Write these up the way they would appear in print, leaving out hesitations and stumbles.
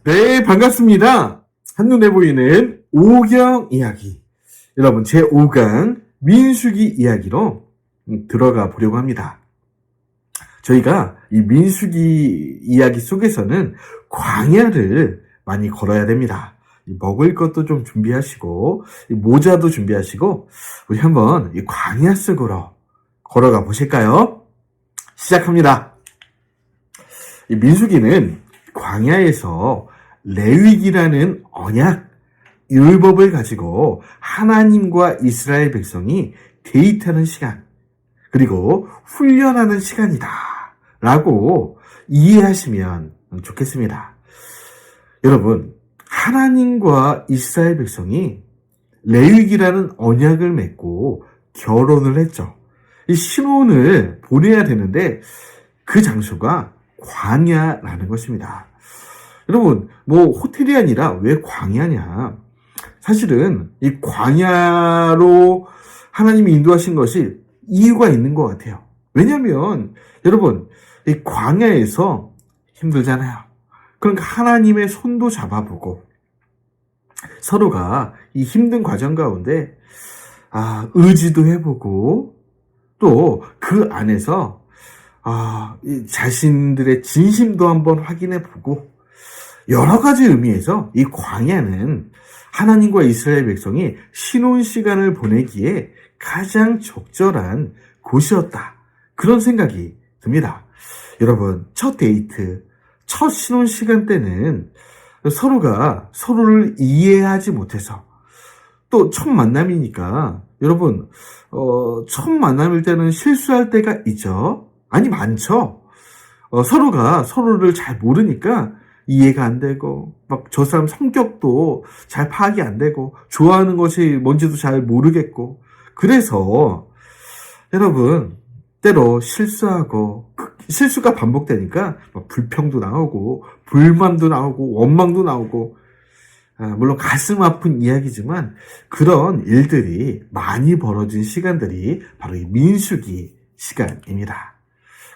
네, 반갑습니다. 한눈에 보이는 오경 이야기. 여러분, 제5강 민수기 이야기로 들어가 보려고 합니다. 저희가 이 민수기 이야기 속에서는 광야를 많이 걸어야 됩니다. 먹을 것도 좀 준비하시고, 모자도 준비하시고, 우리 한번 이 광야 속으로 걸어가 보실까요? 시작합니다. 이 민수기는 광야에서 레위기라는 언약, 율법을 가지고 하나님과 이스라엘 백성이 데이트하는 시간, 그리고 훈련하는 시간이다 라고 이해하시면 좋겠습니다. 여러분, 하나님과 이스라엘 백성이 레위기라는 언약을 맺고 결혼을 했죠. 이 신혼을 보내야 되는데 그 장소가 광야라는 것입니다. 여러분, 호텔이 아니라 왜 광야냐? 사실은 이 광야로 하나님이 인도하신 것이 이유가 있는 것 같아요. 왜냐하면 여러분, 이 광야에서 힘들잖아요. 그러니까 하나님의 손도 잡아보고 서로가 이 힘든 과정 가운데 의지도 해보고 또 그 안에서 자신들의 진심도 한번 확인해보고 여러 가지 의미에서 이 광야는 하나님과 이스라엘 백성이 신혼 시간을 보내기에 가장 적절한 곳이었다. 그런 생각이 듭니다. 여러분, 첫 데이트, 첫 신혼 시간 때는 서로가 서로를 이해하지 못해서 또 첫 만남이니까 여러분, 첫 만남일 때는 실수할 때가 있죠. 아니, 많죠. 서로가 서로를 잘 모르니까 이해가 안 되고, 저 사람 성격도 잘 파악이 안 되고, 좋아하는 것이 뭔지도 잘 모르겠고, 그래서, 여러분, 때로 실수하고, 실수가 반복되니까, 불평도 나오고, 불만도 나오고, 원망도 나오고, 물론 가슴 아픈 이야기지만, 그런 일들이 많이 벌어진 시간들이 바로 이 민수기 시간입니다.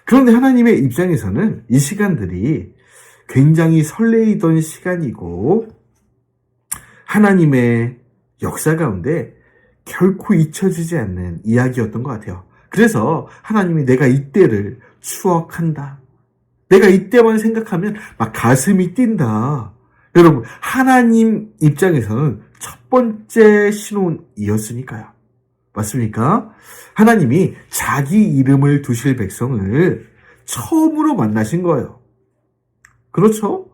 그런데 하나님의 입장에서는 이 시간들이 굉장히 설레이던 시간이고 하나님의 역사 가운데 결코 잊혀지지 않는 이야기였던 것 같아요. 그래서 하나님이 내가 이때를 추억한다. 내가 이때만 생각하면 막 가슴이 뛴다. 여러분, 하나님 입장에서는 첫 번째 신혼이었으니까요. 맞습니까? 하나님이 자기 이름을 두실 백성을 처음으로 만나신 거예요. 그렇죠?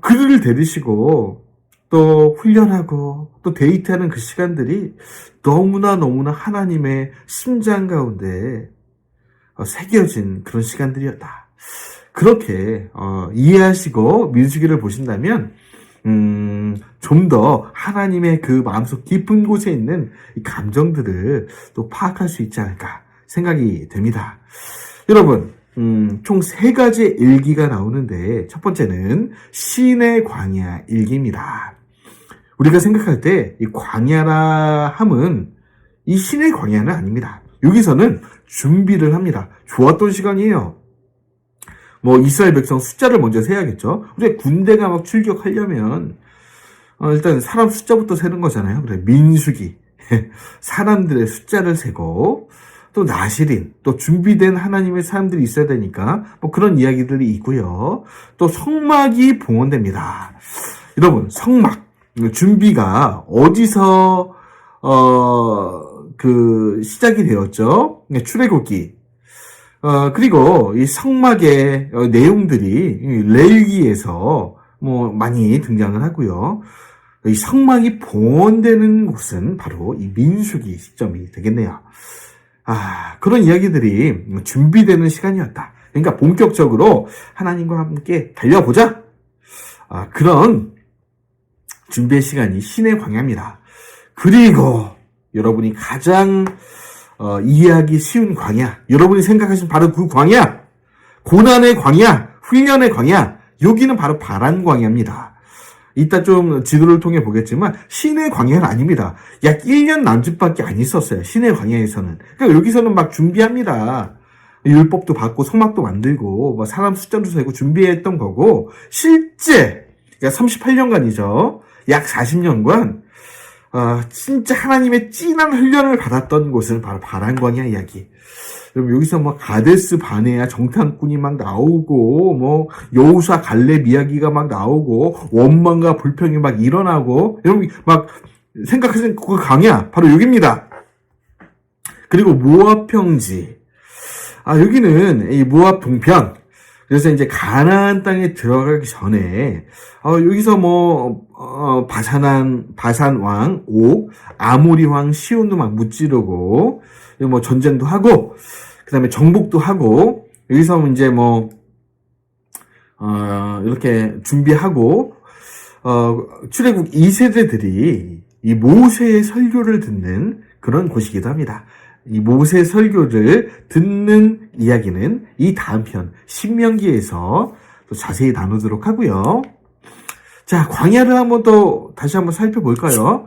그들을 데리시고 또 훈련하고 또 데이트하는 그 시간들이 너무나 하나님의 심장 가운데 새겨진 그런 시간들이었다. 그렇게 이해하시고 민수기를 보신다면 좀 더 하나님의 그 마음속 깊은 곳에 있는 이 감정들을 또 파악할 수 있지 않을까 생각이 됩니다. 여러분, 총 3가지 일기가 나오는데 첫 번째는 신의 광야 일기입니다. 우리가 생각할 때 이 광야라 함은 이 신의 광야는 아닙니다. 여기서는 준비를 합니다. 좋았던 시간이에요. 이스라엘 백성 숫자를 먼저 세야겠죠. 우리 군대가 막 출격하려면 일단 사람 숫자부터 세는 거잖아요. 그래, 민수기 사람들의 숫자를 세고 또 나실인, 또 준비된 하나님의 사람들이 있어야 되니까 그런 이야기들이 있고요. 또 성막이 봉헌됩니다. 여러분, 성막 준비가 어디서 시작이 되었죠? 출애굽기. 그리고 이 성막의 내용들이 레위기에서 많이 등장을 하고요. 이 성막이 봉헌되는 곳은 바로 이 민수기 시점이 되겠네요. 그런 이야기들이 준비되는 시간이었다. 그러니까 본격적으로 하나님과 함께 달려보자. 그런 준비의 시간이 신의 광야입니다. 그리고 여러분이 가장 이해하기 쉬운 광야, 여러분이 생각하신 바로 그 광야, 고난의 광야, 훈련의 광야, 여기는 바로 바란 광야입니다. 이따 좀 지도를 통해 보겠지만 신의 광야는 아닙니다. 약 1년 남짓밖에 안 있었어요. 신의 광야에서는. 그러니까 여기서는 막 준비합니다. 율법도 받고 성막도 만들고 뭐 사람 숫자도 세고 준비했던 거고, 실제 그러니까 38년간이죠. 약 40년간 진짜 하나님의 진한 훈련을 받았던 곳은 바로 바란광야 이야기. 여러분, 여기서 뭐 가데스 바네아 정탐꾼이 막 나오고, 뭐 여호수아 갈렙 이야기가 막 나오고, 원망과 불평이 막 일어나고, 여러분 막 생각하시는 그 광야 바로 여기입니다. 그리고 모압 평지. 여기는 이 모압 동편. 그래서 이제 가나안 땅에 들어가기 전에 여기서 뭐 바산 왕 옥, 아모리 왕 시온도 막 무찌르고, 뭐 전쟁도 하고, 그다음에 정복도 하고, 여기서 이제 뭐 이렇게 준비하고, 출애굽 2세대들이 이 모세의 설교를 듣는 그런 곳이기도 합니다. 이 모세 설교를 듣는 이야기는 이 다음 편 신명기에서 또 자세히 나누도록 하고요. 자, 광야를 다시 한번 살펴볼까요?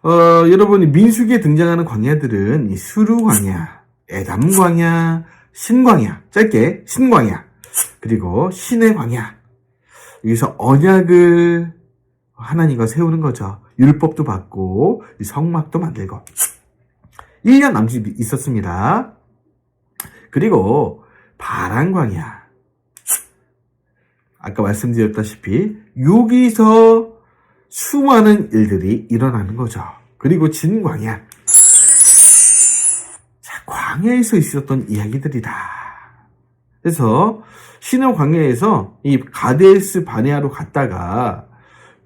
여러분이 민수기에 등장하는 광야들은 이 수르 광야, 에담 광야, 신광야, 짧게 신광야, 그리고 신의 광야. 여기서 언약을 하나님과 세우는 거죠. 율법도 받고 성막도 만들고 1년 남짓 있었습니다. 그리고 바란 광야, 아까 말씀드렸다시피 여기서 수많은 일들이 일어나는 거죠. 그리고 진 광야, 자, 광야에서 있었던 이야기들이다. 그래서 신의 광야에서 이 가데스 바네아로 갔다가,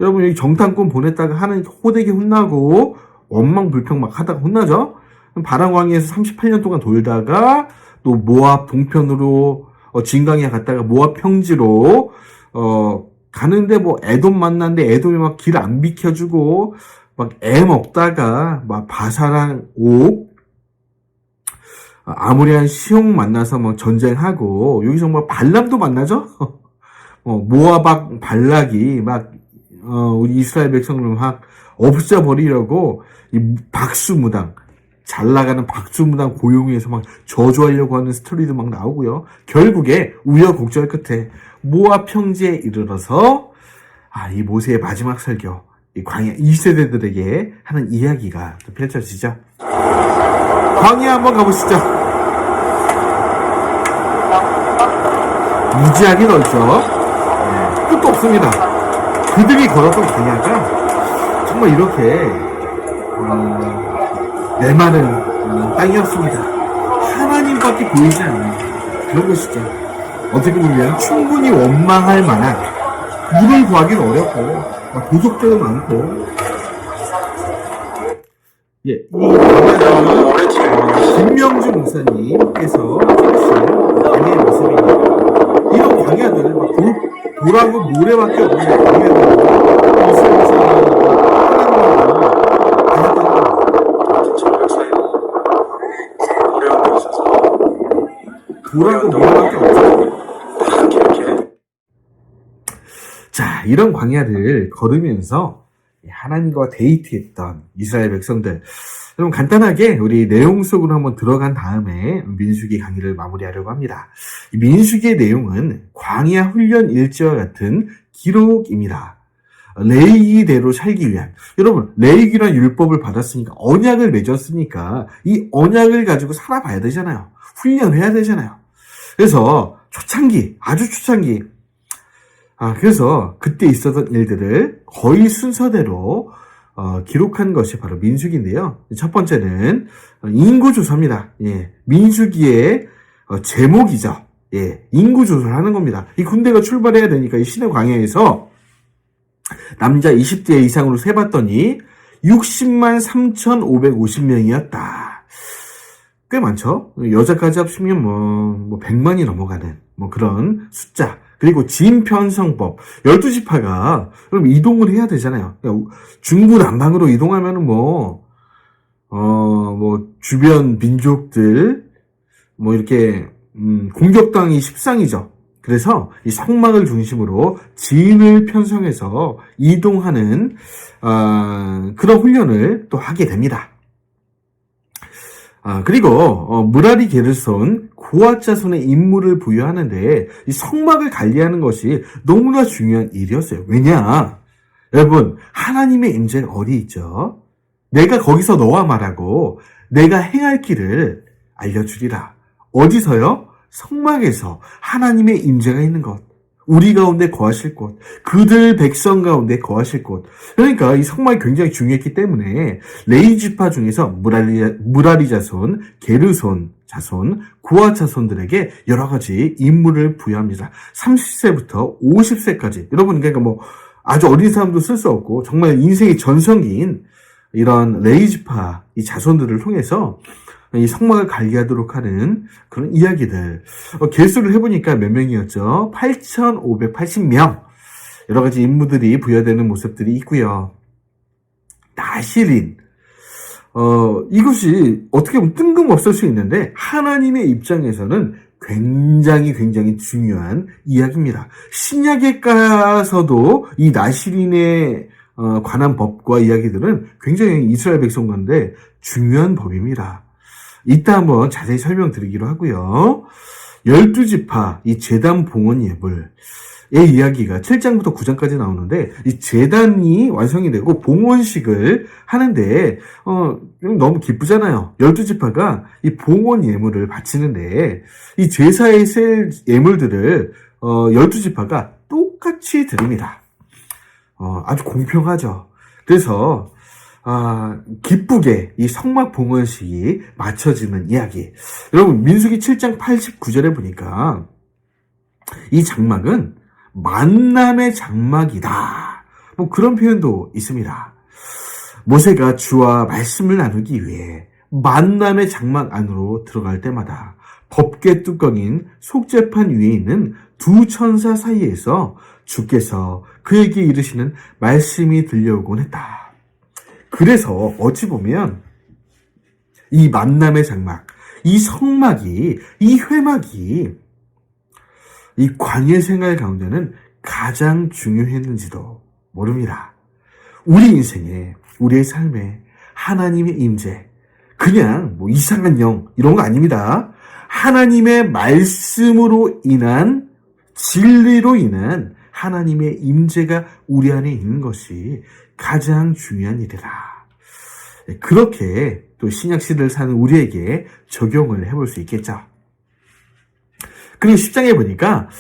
여러분 여기 정탐꾼 보냈다가 하는 호되게 혼나고 원망 불평 막 하다가 혼나죠. 바란 광야에서 38년 동안 돌다가 또 모압 동편으로 진광야 갔다가 모압 평지로 가는데 뭐 에돔 만났는데 에돔이 막 길 안 비켜주고 막 애 먹다가 막 바사랑 옥, 아모리안 시홍 만나서 뭐 전쟁하고, 여기서 뭐 발람도 만나죠. 모아박 발락이 막 우리 이스라엘 백성을 막 없애버리려고 이 박수무당, 잘 나가는 박수무당 고용해서 막 저주하려고 하는 스토리도 막 나오고요. 결국에 우여곡절 끝에 모압 평지에 이르러서 이 모세의 마지막 설교, 이 광야 2세대들에게 하는 이야기가 또 펼쳐지죠. 광야 한번 가보시죠. 무지하게 넓죠. 끝도 없습니다. 그들이 걸었던 광야가 정말 이렇게 메마른 땅이었습니다. 하나님밖에 보이지 않는 그런 것이죠. 어떻게 보면 충분히 원망할 만한, 물을 구하기는 어렵고 도적들도 많고, 이 광야는 김명주 목사님께서 찍으신 광야의 모습입니다. 이런 광야들은 막 돌하고 모래밖에 없는 광야들은 이스라엘에서 돌하고 모래밖에 없죠. 자, 이런 광야를 걸으면서 하나님과 데이트했던 이스라엘 백성들, 여러분 간단하게 우리 내용 속으로 한번 들어간 다음에 민수기 강의를 마무리하려고 합니다. 이 민수기의 내용은 광야 훈련 일지와 같은 기록입니다. 레위기대로 살기 위한, 여러분 레위기란 율법을 받았으니까, 언약을 맺었으니까 이 언약을 가지고 살아봐야 되잖아요. 훈련해야 되잖아요. 그래서 초창기, 아주 초창기, 그래서 그때 있었던 일들을 거의 순서대로 기록한 것이 바로 민수기인데요. 첫 번째는 인구조사입니다. 민수기의 제목이죠. 인구조사를 하는 겁니다. 이 군대가 출발해야 되니까 이 시내 광야에서 남자 20대 이상으로 세봤더니 60만 3,550명이었다. 꽤 많죠? 여자까지 합치면 뭐 100만이 넘어가는 뭐 그런 숫자. 그리고 진편성법, 12지파가 그럼 이동을 해야 되잖아요. 중구난방으로 이동하면은 주변 민족들 이렇게 공격당이 십상이죠. 그래서 이 성막을 중심으로 진을 편성해서 이동하는 그런 훈련을 또 하게 됩니다. 그리고 무라리 게르손 고아 자손의 임무를 부여하는데 이 성막을 관리하는 것이 너무나 중요한 일이었어요. 왜냐? 여러분, 하나님의 임재가 어디 있죠? 내가 거기서 너와 말하고 내가 행할 길을 알려주리라. 어디서요? 성막에서 하나님의 임재가 있는 곳. 우리 가운데 거하실 곳, 그들 백성 가운데 거하실 곳. 그러니까 이 성막이 굉장히 중요했기 때문에 레위 지파 중에서 무라리 자손, 게르손 자손, 고아 자손들에게 여러 가지 임무를 부여합니다. 30세부터 50세까지. 여러분, 그러니까 뭐 아주 어린 사람도 쓸 수 없고 정말 인생의 전성기인 이런 레위 지파 이 자손들을 통해서 이 성막을 관리하도록 하는 그런 이야기들. 개수를 해보니까 몇 명이었죠? 8,580명. 여러 가지 임무들이 부여되는 모습들이 있고요. 나실인. 이것이 어떻게 보면 뜬금없을 수 있는데 하나님의 입장에서는 굉장히 중요한 이야기입니다. 신약에 가서도 이 나실인에 관한 법과 이야기들은 굉장히 이스라엘 백성 가운데 중요한 법입니다. 이따 한번 자세히 설명드리기로 하고요. 12지파, 이 제단 봉헌 예물의 이야기가 7장부터 9장까지 나오는데, 이 제단이 완성이 되고 봉헌식을 하는데, 너무 기쁘잖아요. 12지파가 이 봉헌 예물을 바치는데, 이 제사에 쓸 예물들을, 12지파가 똑같이 드립니다. 아주 공평하죠. 그래서, 기쁘게 이 성막 봉헌식이 맞춰지는 이야기. 여러분, 민수기 7장 89절에 보니까 이 장막은 만남의 장막이다. 뭐 그런 표현도 있습니다. 모세가 주와 말씀을 나누기 위해 만남의 장막 안으로 들어갈 때마다 법궤 뚜껑인 속죄판 위에 있는 두 천사 사이에서 주께서 그에게 이르시는 말씀이 들려오곤 했다. 그래서 어찌 보면 이 만남의 장막, 이 성막이, 이 회막이 이 광야 생활 가운데는 가장 중요했는지도 모릅니다. 우리 인생에, 우리의 삶에 하나님의 임재, 그냥 뭐 이상한 영 이런 거 아닙니다. 하나님의 말씀으로 인한, 진리로 인한 하나님의 임재가 우리 안에 있는 것이 가장 중요한 일이다. 그렇게 또 신약시대를 사는 우리에게 적용을 해볼 수 있겠죠. 그리고 10장에 보니까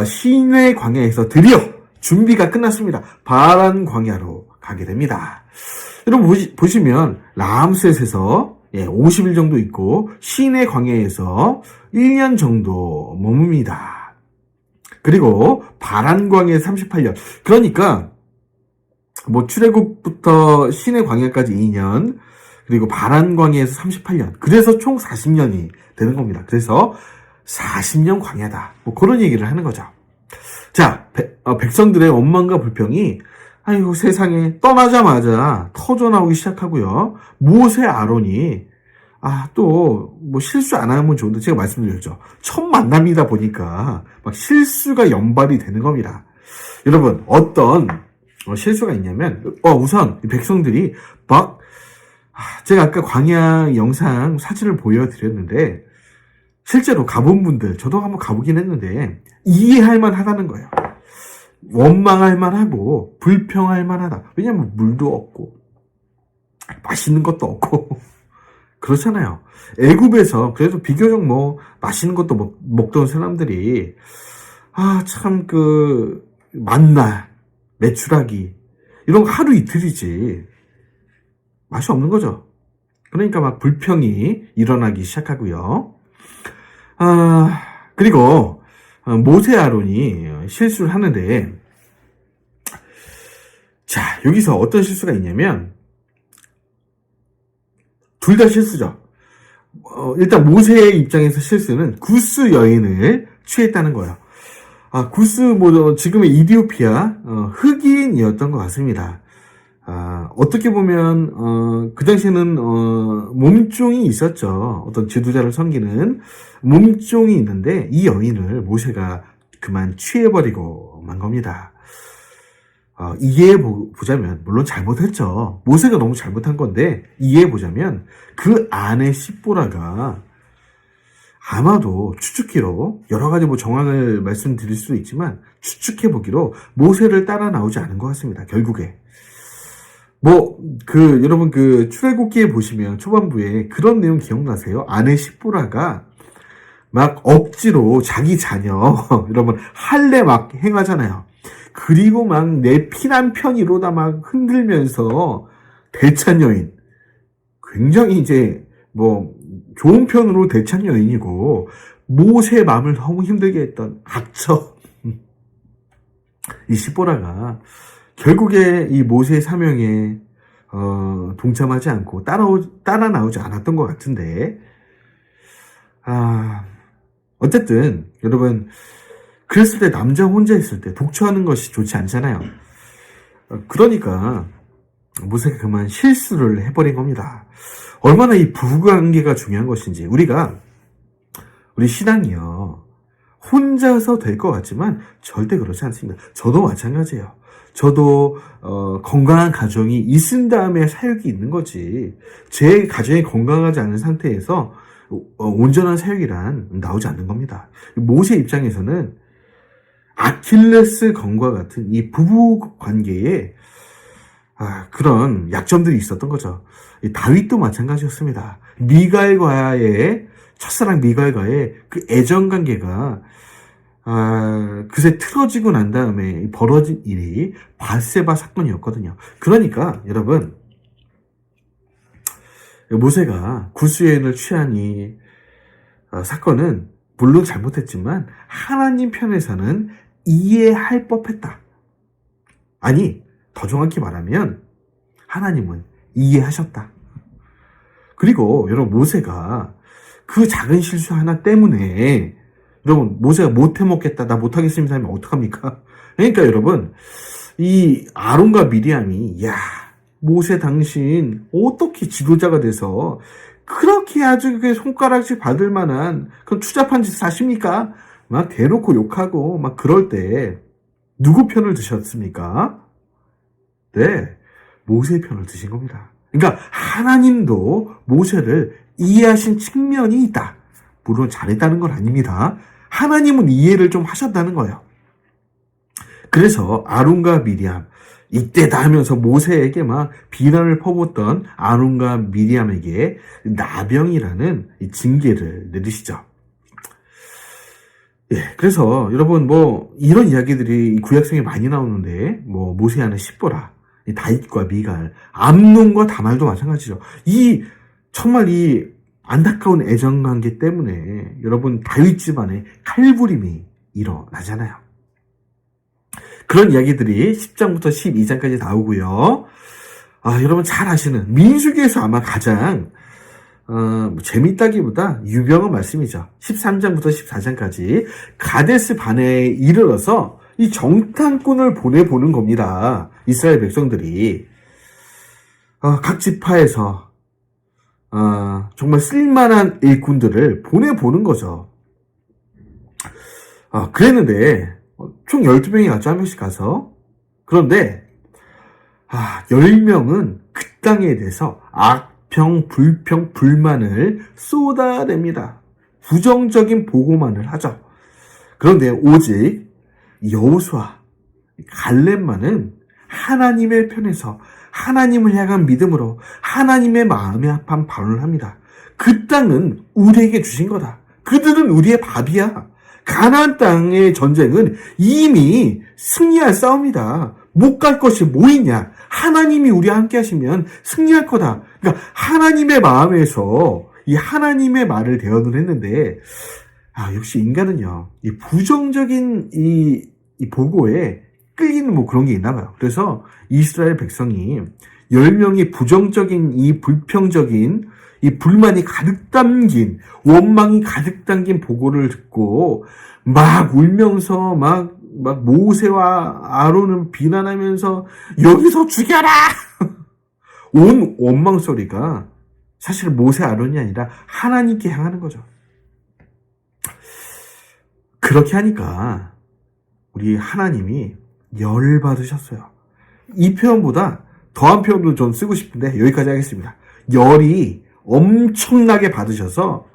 시내 광야에서 드디어 준비가 끝났습니다. 바란 광야로 가게 됩니다. 여러분 보시면 라암셋에서 50일 정도 있고 시내 광야에서 1년 정도 머뭅니다. 그리고 바란 광야에 38년. 그러니까 뭐 출애굽부터 시내 광야까지 2년, 그리고 바란 광야에서 38년. 그래서 총 40년이 되는 겁니다. 그래서 40년 광야다. 뭐 그런 얘기를 하는 거죠. 자, 백성들의 원망과 불평이 아이고 세상에 떠나자마자 터져나오기 시작하고요. 모세 아론이 또 뭐 실수 안 하면 좋은데 제가 말씀드렸죠. 첫 만남이다 보니까 막 실수가 연발이 되는 겁니다. 여러분 어떤 실수가 있냐면 우선 백성들이 막 제가 아까 광야 영상 사진을 보여드렸는데 실제로 가본 분들 저도 한번 가보긴 했는데 이해할 만하다는 거예요. 원망할 만하고 불평할 만하다. 왜냐면 물도 없고 맛있는 것도 없고 그렇잖아요. 애굽에서 그래도 비교적 뭐 맛있는 것도 먹던 사람들이 참 만나 메추라기 이런 거 하루 이틀이지 맛이 없는 거죠. 그러니까 막 불평이 일어나기 시작하고요. 그리고 모세 아론이 실수를 하는데 자 여기서 어떤 실수가 있냐면 둘 다 실수죠. 일단 모세의 입장에서 실수는 구스 여인을 취했다는 거예요. 구스 지금의 이디오피아 흑인이었던 것 같습니다. 어떻게 보면 그 당시에는 몸종이 있었죠. 어떤 지도자를 섬기는 몸종이 있는데 이 여인을 모세가 그만 취해버리고 만 겁니다. 이해해보자면, 물론 잘못했죠. 모세가 너무 잘못한 건데, 이해해보자면, 그 아내 십보라가 아마도 추측기로, 여러 가지 뭐 정황을 말씀드릴 수도 있지만, 추측해보기로 모세를 따라 나오지 않은 것 같습니다. 결국에. 여러분 출애굽기에 보시면 초반부에 그런 내용 기억나세요? 아내 십보라가 막 억지로 자기 자녀, 여러분, 할례 막 행하잖아요. 그리고 막 내 피난 편이로다 막 흔들면서 대찬 여인. 굉장히 좋은 편으로 대찬 여인이고, 모세의 마음을 너무 힘들게 했던 악처. 이 십보라가 결국에 이 모세의 사명에, 동참하지 않고 따라 나오지 않았던 것 같은데, 어쨌든, 여러분, 그랬을 때 남자 혼자 있을 때 독처하는 것이 좋지 않잖아요. 그러니까 모세가 그만 실수를 해버린 겁니다. 얼마나 이 부부관계가 중요한 것인지. 우리 신앙이요, 혼자서 될 것 같지만 절대 그렇지 않습니다. 저도 마찬가지예요. 저도 건강한 가정이 있은 다음에 사역이 있는 거지. 제 가정이 건강하지 않은 상태에서 온전한 사역이란 나오지 않는 겁니다. 모세 입장에서는 아킬레스 건과 같은 이 부부 관계에 그런 약점들이 있었던 거죠. 다윗도 마찬가지였습니다. 첫사랑 미갈과의 그 애정 관계가 그새 틀어지고 난 다음에 벌어진 일이 밧세바 사건이었거든요. 그러니까 여러분, 모세가 구수여인을 취한 이 사건은 물론 잘못했지만 하나님 편에서는 이해할 법했다. 아니, 더 정확히 말하면 하나님은 이해하셨다. 그리고 여러분, 모세가 그 작은 실수 하나 때문에, 여러분, 모세가 못해먹겠다, 나 못하겠습니다 하면 어떡합니까? 그러니까 여러분, 이 아론과 미리암이, 모세 당신 어떻게 지도자가 돼서 그렇게 아주 손가락질 받을 만한 그런 추잡한 짓을 하십니까? 막 대놓고 욕하고 막 그럴 때 누구 편을 드셨습니까? 네, 모세의 편을 드신 겁니다. 그러니까 하나님도 모세를 이해하신 측면이 있다. 물론 잘했다는 건 아닙니다. 하나님은 이해를 좀 하셨다는 거예요. 그래서 아론과 미리암, 이때다 하면서 모세에게 막 비난을 퍼붓던 아론과 미리암에게 나병이라는 징계를 내리시죠. 그래서 여러분, 이런 이야기들이 구약성에 많이 나오는데, 모세 아내 십보라, 다윗과 미갈, 암논과 다말도 마찬가지죠. 정말 이 안타까운 애정관계 때문에 여러분, 다윗 집안에 칼부림이 일어나잖아요. 그런 이야기들이 10장부터 12장까지 나오고요. 여러분 잘 아시는 민수기에서 아마 가장 재밌다기보다 유명한 말씀이죠. 13장부터 14장까지 가데스 바네에 이르러서 이 정탐꾼을 보내보는 겁니다. 이스라엘 백성들이 각 지파에서 정말 쓸만한 일꾼들을 보내보는 거죠. 그랬는데 총 12명이 갔죠. 한 명씩 가서. 그런데 10명은 그 땅에 대해서 악평, 불평, 불만을 쏟아냅니다. 부정적인 보고만을 하죠. 그런데 오직 여호수아, 갈렙만은 하나님의 편에서 하나님을 향한 믿음으로 하나님의 마음에 합한 발언을 합니다. 그 땅은 우리에게 주신 거다. 그들은 우리의 밥이야. 가나안 땅의 전쟁은 이미 승리할 싸움이다. 못 갈 것이 뭐 있냐? 하나님이 우리와 함께 하시면 승리할 거다. 그러니까 하나님의 마음에서 이 하나님의 말을 대언을 했는데, 역시 인간은요, 이 부정적인 이 보고에 끌리는 그런 게 있나 봐요. 그래서 이스라엘 백성이 10명이 부정적인 이 불평적인 이 불만이 가득 담긴, 원망이 가득 담긴 보고를 듣고 막 울면서 막 모세와 아론을 비난하면서 여기서 죽여라! 온 원망 소리가 사실 모세 아론이 아니라 하나님께 향하는 거죠. 그렇게 하니까 우리 하나님이 열받으셨어요. 이 표현보다 더한 표현도 좀 쓰고 싶은데 여기까지 하겠습니다. 열이 엄청나게 받으셔서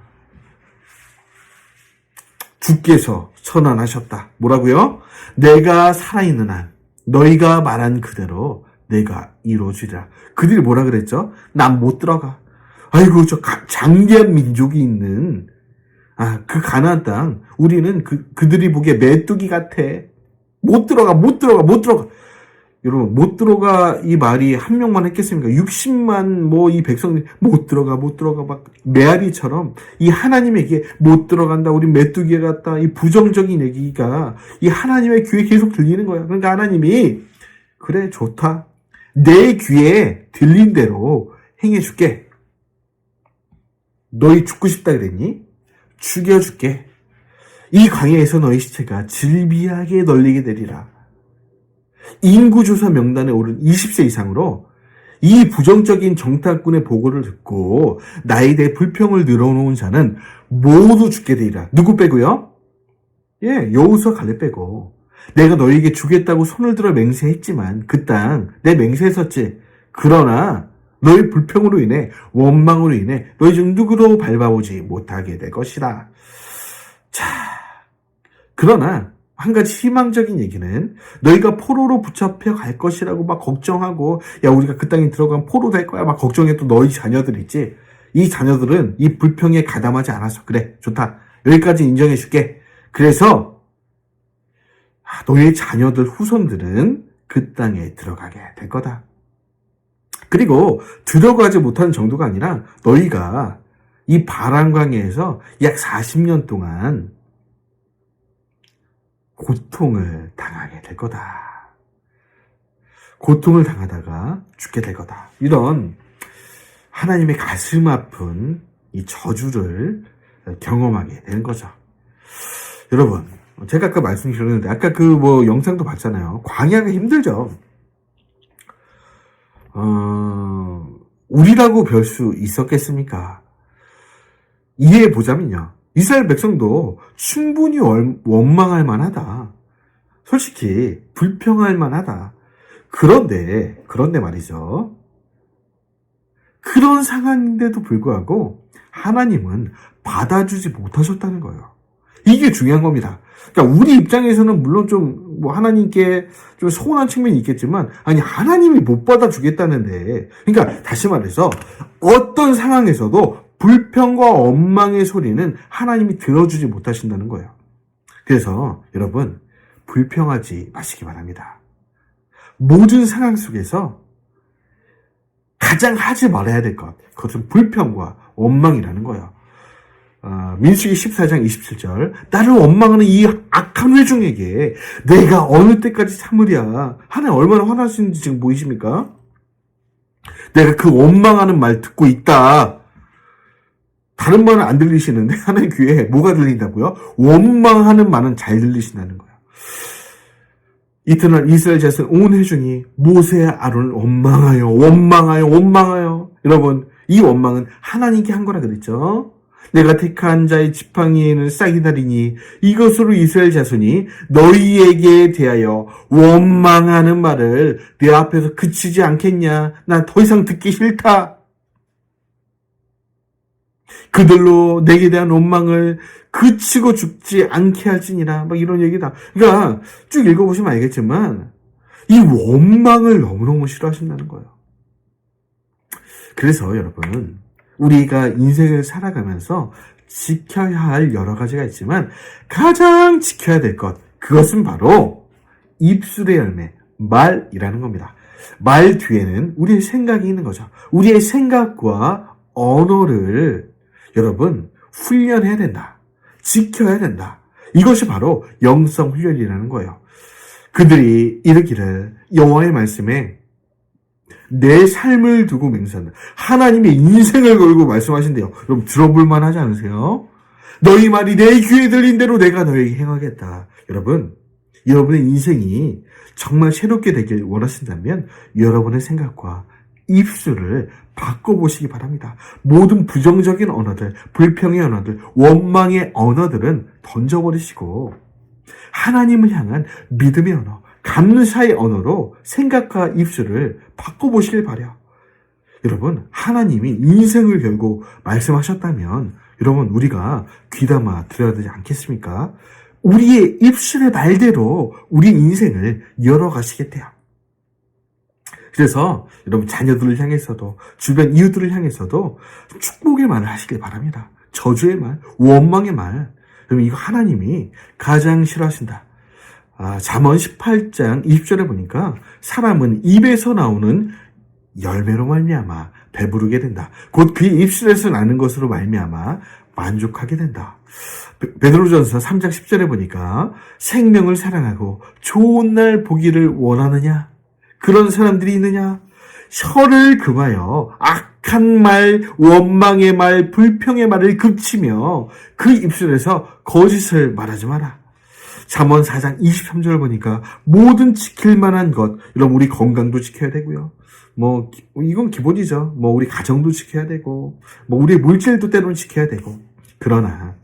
주께서 선언하셨다. 뭐라고요? 내가 살아있는 한 너희가 말한 그대로 내가 이루어주리라. 그들이 뭐라 그랬죠? 난 못 들어가. 아이고 저 장대한 민족이 있는 그 가나안 땅 우리는 그들이 보기에 메뚜기 같아. 못 들어가. 여러분 못 들어가 이 말이 한 명만 했겠습니까? 60만 이 백성들이 못 들어가 막 메아리처럼 이 하나님에게 못 들어간다. 우리 메뚜기 같다. 이 부정적인 얘기가 이 하나님의 귀에 계속 들리는 거야. 그러니까 하나님이 그래 좋다. 내 귀에 들린 대로 행해줄게. 너희 죽고 싶다 그랬니? 죽여줄게. 이 광야에서 너희 시체가 질비하게 널리게 되리라. 인구조사 명단에 오른 20세 이상으로 이 부정적인 정탐꾼의 보고를 듣고 나에 대해 불평을 늘어놓은 자는 모두 죽게 되리라. 누구 빼고요? 여호수아 갈렙 빼고. 내가 너희에게 주겠다고 손을 들어 맹세했지만 그 땅 내 맹세했었지. 그러나 너희 불평으로 인해 원망으로 인해 너희 중 누구도 밟아오지 못하게 될 것이다. 자, 그러나 한 가지 희망적인 얘기는 너희가 포로로 붙잡혀 갈 것이라고 막 걱정하고 우리가 그 땅에 들어가면 포로 될 거야 막 걱정했던 너희 자녀들 있지. 이 자녀들은 이 불평에 가담하지 않았어. 그래 좋다. 여기까지 인정해 줄게. 그래서 너희의 자녀들 후손들은 그 땅에 들어가게 될 거다. 그리고 들어가지 못하는 정도가 아니라 너희가 이 바람광야에서 약 40년 동안 고통을 당하게 될 거다. 고통을 당하다가 죽게 될 거다. 이런 하나님의 가슴 아픈 이 저주를 경험하게 되는 거죠. 여러분, 제가 아까 말씀드렸는데 아까 영상도 봤잖아요. 광야가 힘들죠. 우리라고 별 수 있었겠습니까? 이해해 보자면요. 이스라엘 백성도 충분히 원망할 만하다. 솔직히 불평할 만하다. 그런데 말이죠. 그런 상황인데도 불구하고 하나님은 받아주지 못하셨다는 거예요. 이게 중요한 겁니다. 그러니까 우리 입장에서는 물론 좀 하나님께 좀 서운한 측면이 있겠지만 하나님이 못 받아주겠다는데, 그러니까 다시 말해서 어떤 상황에서도 불평과 원망의 소리는 하나님이 들어주지 못하신다는 거예요. 그래서 여러분 불평하지 마시기 바랍니다. 모든 상황 속에서 가장 하지 말아야 될 것, 그것은 불평과 원망이라는 거예요. 민수기 14장 27절 나를 원망하는 이 악한 회중에게 내가 어느 때까지 참으랴. 하나님 얼마나 화나시는지 지금 보이십니까? 내가 그 원망하는 말 듣고 있다. 다른 말은 안 들리시는데 하나님 귀에 뭐가 들린다고요? 원망하는 말은 잘 들리신다는 거예요. 이튿날 이스라엘 자손 온 회중이 모세와 아론을 원망하여. 여러분 이 원망은 하나님께 한 거라 그랬죠. 내가 택한 자의 지팡이에는 싹이 나리니 이것으로 이스라엘 자손이 너희에게 대하여 원망하는 말을 내 앞에서 그치지 않겠냐. 나 더 이상 듣기 싫다. 그들로 내게 대한 원망을 그치고 죽지 않게 할지니라. 막 이런 얘기다. 그러니까 쭉 읽어보시면 알겠지만 이 원망을 너무너무 싫어하신다는 거예요. 그래서 여러분 우리가 인생을 살아가면서 지켜야 할 여러 가지가 있지만 가장 지켜야 될 것, 그것은 바로 입술의 열매, 말이라는 겁니다. 말 뒤에는 우리의 생각이 있는 거죠. 우리의 생각과 언어를 여러분 훈련해야 된다. 지켜야 된다. 이것이 바로 영성 훈련이라는 거예요. 그들이 이르기를 여호와의 말씀에 내 삶을 두고 맹세한다. 하나님의 인생을 걸고 말씀하신대요. 여러분 들어볼 만하지 않으세요? 너희 말이 내 귀에 들린 대로 내가 너에게 행하겠다. 여러분, 여러분의 인생이 정말 새롭게 되길 원하신다면 여러분의 생각과 입술을 바꿔보시기 바랍니다. 모든 부정적인 언어들, 불평의 언어들, 원망의 언어들은 던져버리시고 하나님을 향한 믿음의 언어, 감사의 언어로 생각과 입술을 바꿔보시길 바래요. 여러분, 하나님이 인생을 결국 말씀하셨다면 여러분, 우리가 귀담아 들어야 되지 않겠습니까? 우리의 입술의 말대로 우리 인생을 열어가시겠대요. 그래서 여러분, 자녀들을 향해서도 주변 이웃들을 향해서도 축복의 말을 하시길 바랍니다. 저주의 말, 원망의 말, 그러면 이거 하나님이 가장 싫어하신다. 잠언 18장 20절에 보니까 사람은 입에서 나오는 열매로 말미암아 배부르게 된다. 곧 그의 입술에서 나는 것으로 말미암아 만족하게 된다. 베드로전서 3장 10절에 보니까 생명을 사랑하고 좋은 날 보기를 원하느냐? 그런 사람들이 있느냐? 혀를 금하여 악한 말, 원망의 말, 불평의 말을 그치며 그 입술에서 거짓을 말하지 마라. 잠언 4장 23절을 보니까 모든 지킬 만한 것, 이런 우리 건강도 지켜야 되고요. 이건 기본이죠. 우리 가정도 지켜야 되고, 우리의 물질도 때로는 지켜야 되고. 그러나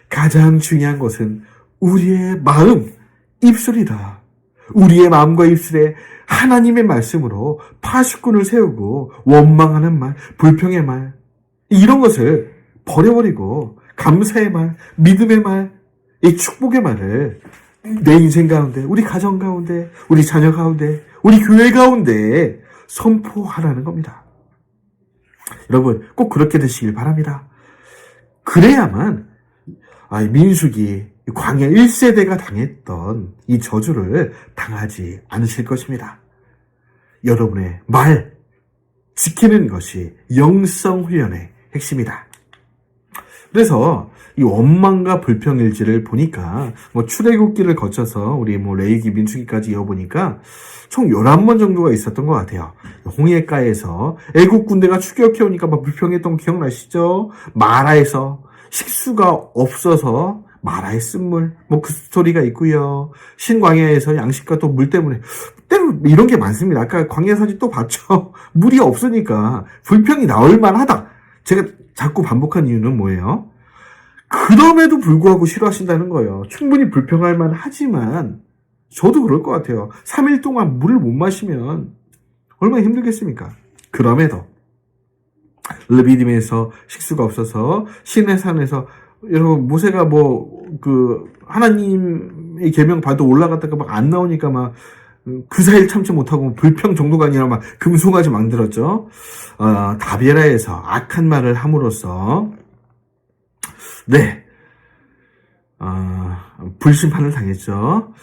가장 중요한 것은 우리의 마음, 입술이다. 우리의 마음과 입술에 하나님의 말씀으로 파수꾼을 세우고 원망하는 말, 불평의 말, 이런 것을 버려버리고 감사의 말, 믿음의 말, 이 축복의 말을 내 인생 가운데, 우리 가정 가운데, 우리 자녀 가운데, 우리 교회 가운데 선포하라는 겁니다. 여러분, 꼭 그렇게 되시길 바랍니다. 그래야만 민수기 광야 1세대가 당했던 이 저주를 당하지 않으실 것입니다. 여러분의 말 지키는 것이 영성 훈련의 핵심이다. 그래서 이 원망과 불평일지를 보니까 출애굽기를 거쳐서 우리 레위기 민수기까지 이어보니까 총 11번 정도가 있었던 것 같아요. 홍해가에서 애국 군대가 추격해오니까 불평했던 거 기억나시죠? 마라에서 식수가 없어서 마라에 쓴 물, 그 스토리가 있고요. 신광야에서 양식과 또 물 때문에 때로 이런 게 많습니다. 아까 광야 사진 또 봤죠? 물이 없으니까 불평이 나올 만하다. 제가 자꾸 반복한 이유는 뭐예요? 그럼에도 불구하고 싫어하신다는 거예요. 충분히 불평할 만하지만 저도 그럴 것 같아요. 3일 동안 물을 못 마시면 얼마나 힘들겠습니까? 그럼에도 르비딤에서 식수가 없어서 시내산에서 여러분 모세가 하나님의 계명 받아 올라갔다가 안 나오니까 그 사이를 참지 못하고 불평 정도가 아니라 금송아지 만들었죠. 다베라에서 악한 말을 함으로써 불심판을 당했죠.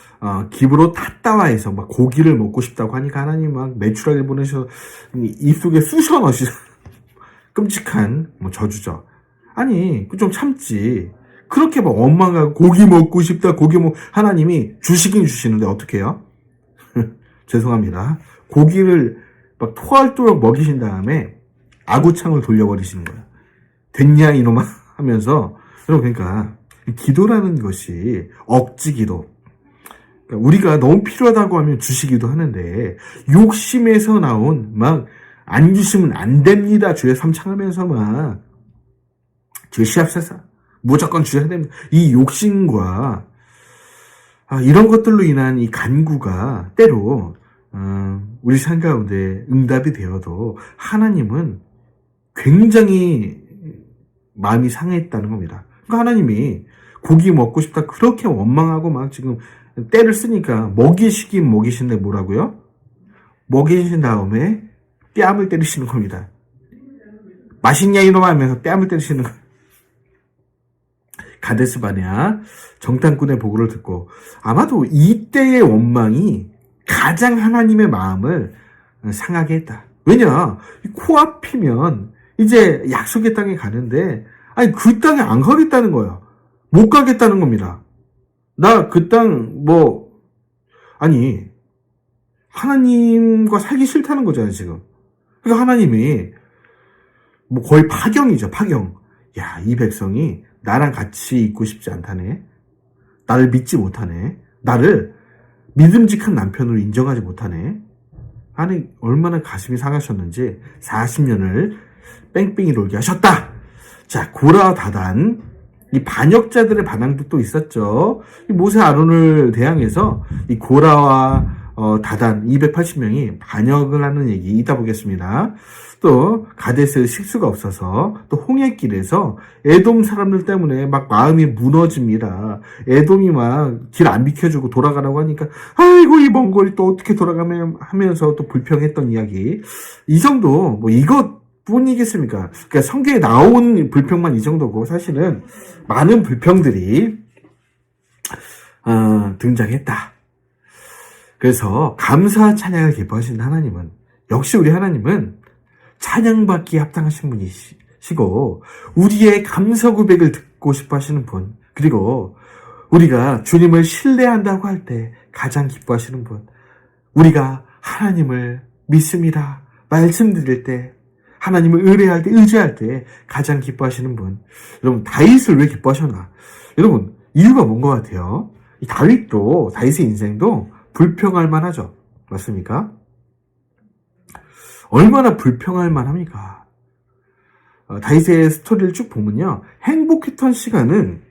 기브로 탓다와에서 고기를 먹고 싶다고 하니까 하나님 매출하게 보내셔서 입속에 쑤셔 넣으시죠. 끔찍한 저주죠. 아니, 좀 참지. 그렇게 원망하고 고기 먹고 싶다, 하나님이 주시긴 주시는데 어떻게 해요? 죄송합니다. 고기를 토할도록 먹이신 다음에 아구창을 돌려버리시는 거예요. 됐냐 이놈아 하면서. 여러분, 그러니까 기도라는 것이 억지 기도. 그러니까 우리가 너무 필요하다고 하면 주시기도 하는데 욕심에서 나온 안 주시면 안 됩니다. 주의 삼창하면서 주의 시합세사 무조건 주셔야 됩니다. 이 욕심과 이런 것들로 인한 이 간구가 때로 우리 삶 가운데 응답이 되어도 하나님은 굉장히 마음이 상했다는 겁니다. 그러니까 하나님이 고기 먹고 싶다 그렇게 원망하고 지금 때를 쓰니까 먹이시긴 먹이신데 뭐라고요? 먹이신 다음에 뺨을 때리시는 겁니다. 맛있냐 이놈아 하면서 뺨을 때리시는 거예요. 가데스 바네아 정탐꾼의 보고를 듣고 아마도 이때의 원망이 가장 하나님의 마음을 상하게 했다. 왜냐? 코앞이면 이제 약속의 땅에 가는데 그 땅에 안 가겠다는 거예요. 못 가겠다는 겁니다. 나 그 땅 하나님과 살기 싫다는 거잖아요, 지금. 그러니까 하나님이 거의 파경이죠, 파경. 야, 이 백성이 나랑 같이 있고 싶지 않다네. 나를 믿지 못하네. 나를 믿음직한 남편으로 인정하지 못하네. 아니, 얼마나 가슴이 상하셨는지 40년을 뺑뺑이 돌게 하셨다. 자, 고라 다단 이 반역자들의 반항도 또 있었죠. 이 모세 아론을 대항해서 이 고라와 다단 280명이 반역을 하는 얘기 이따 보겠습니다. 또 가데스 식수가 없어서 또 홍해길에서 에돔 사람들 때문에 막 마음이 무너집니다. 에돔이 막 길 안 비켜주고 돌아가라고 하니까 아이고 이 먼 거리 또 어떻게 돌아가면 하면서 또 불평했던 이야기. 이 정도 뭐 이것 뿐이겠습니까? 그러니까 성경에 나온 불평만 이 정도고 사실은 많은 불평들이 등장했다. 그래서 감사 찬양을 기뻐하시는 하나님은 역시 우리 하나님은 찬양받기에 합당하신 분이시고 우리의 감사 고백을 듣고 싶어 하시는 분, 그리고 우리가 주님을 신뢰한다고 할 때 가장 기뻐하시는 분, 우리가 하나님을 믿습니다 말씀드릴 때, 하나님을 의뢰할 때, 의지할 때 가장 기뻐하시는 분. 여러분, 다윗을 왜 기뻐하셨나? 여러분, 이유가 뭔 것 같아요? 이 다윗의 인생도 불평할 만하죠. 맞습니까? 얼마나 불평할 만합니까? 다윗의 스토리를 쭉 보면요, 행복했던 시간은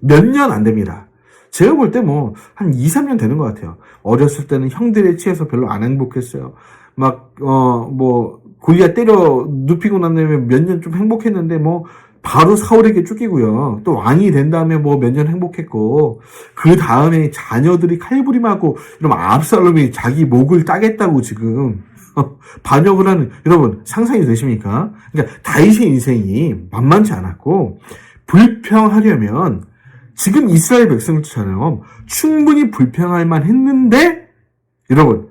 몇 년 안 됩니다. 제가 볼 때 한 2, 3년 되는 것 같아요. 어렸을 때는 형들에 취해서 별로 안 행복했어요. 골리앗 때려 눕히고 난 다음에 몇 년 좀 행복했는데 바로 사울에게 쫓기고요. 또 왕이 된 다음에 몇 년 행복했고, 그 다음에 자녀들이 칼부림하고 이러면 압살롬이 자기 목을 따겠다고 지금 반역을 하는, 여러분 상상이 되십니까? 그러니까 다윗의 인생이 만만치 않았고, 불평하려면 지금 이스라엘 백성들처럼 충분히 불평할 만 했는데, 여러분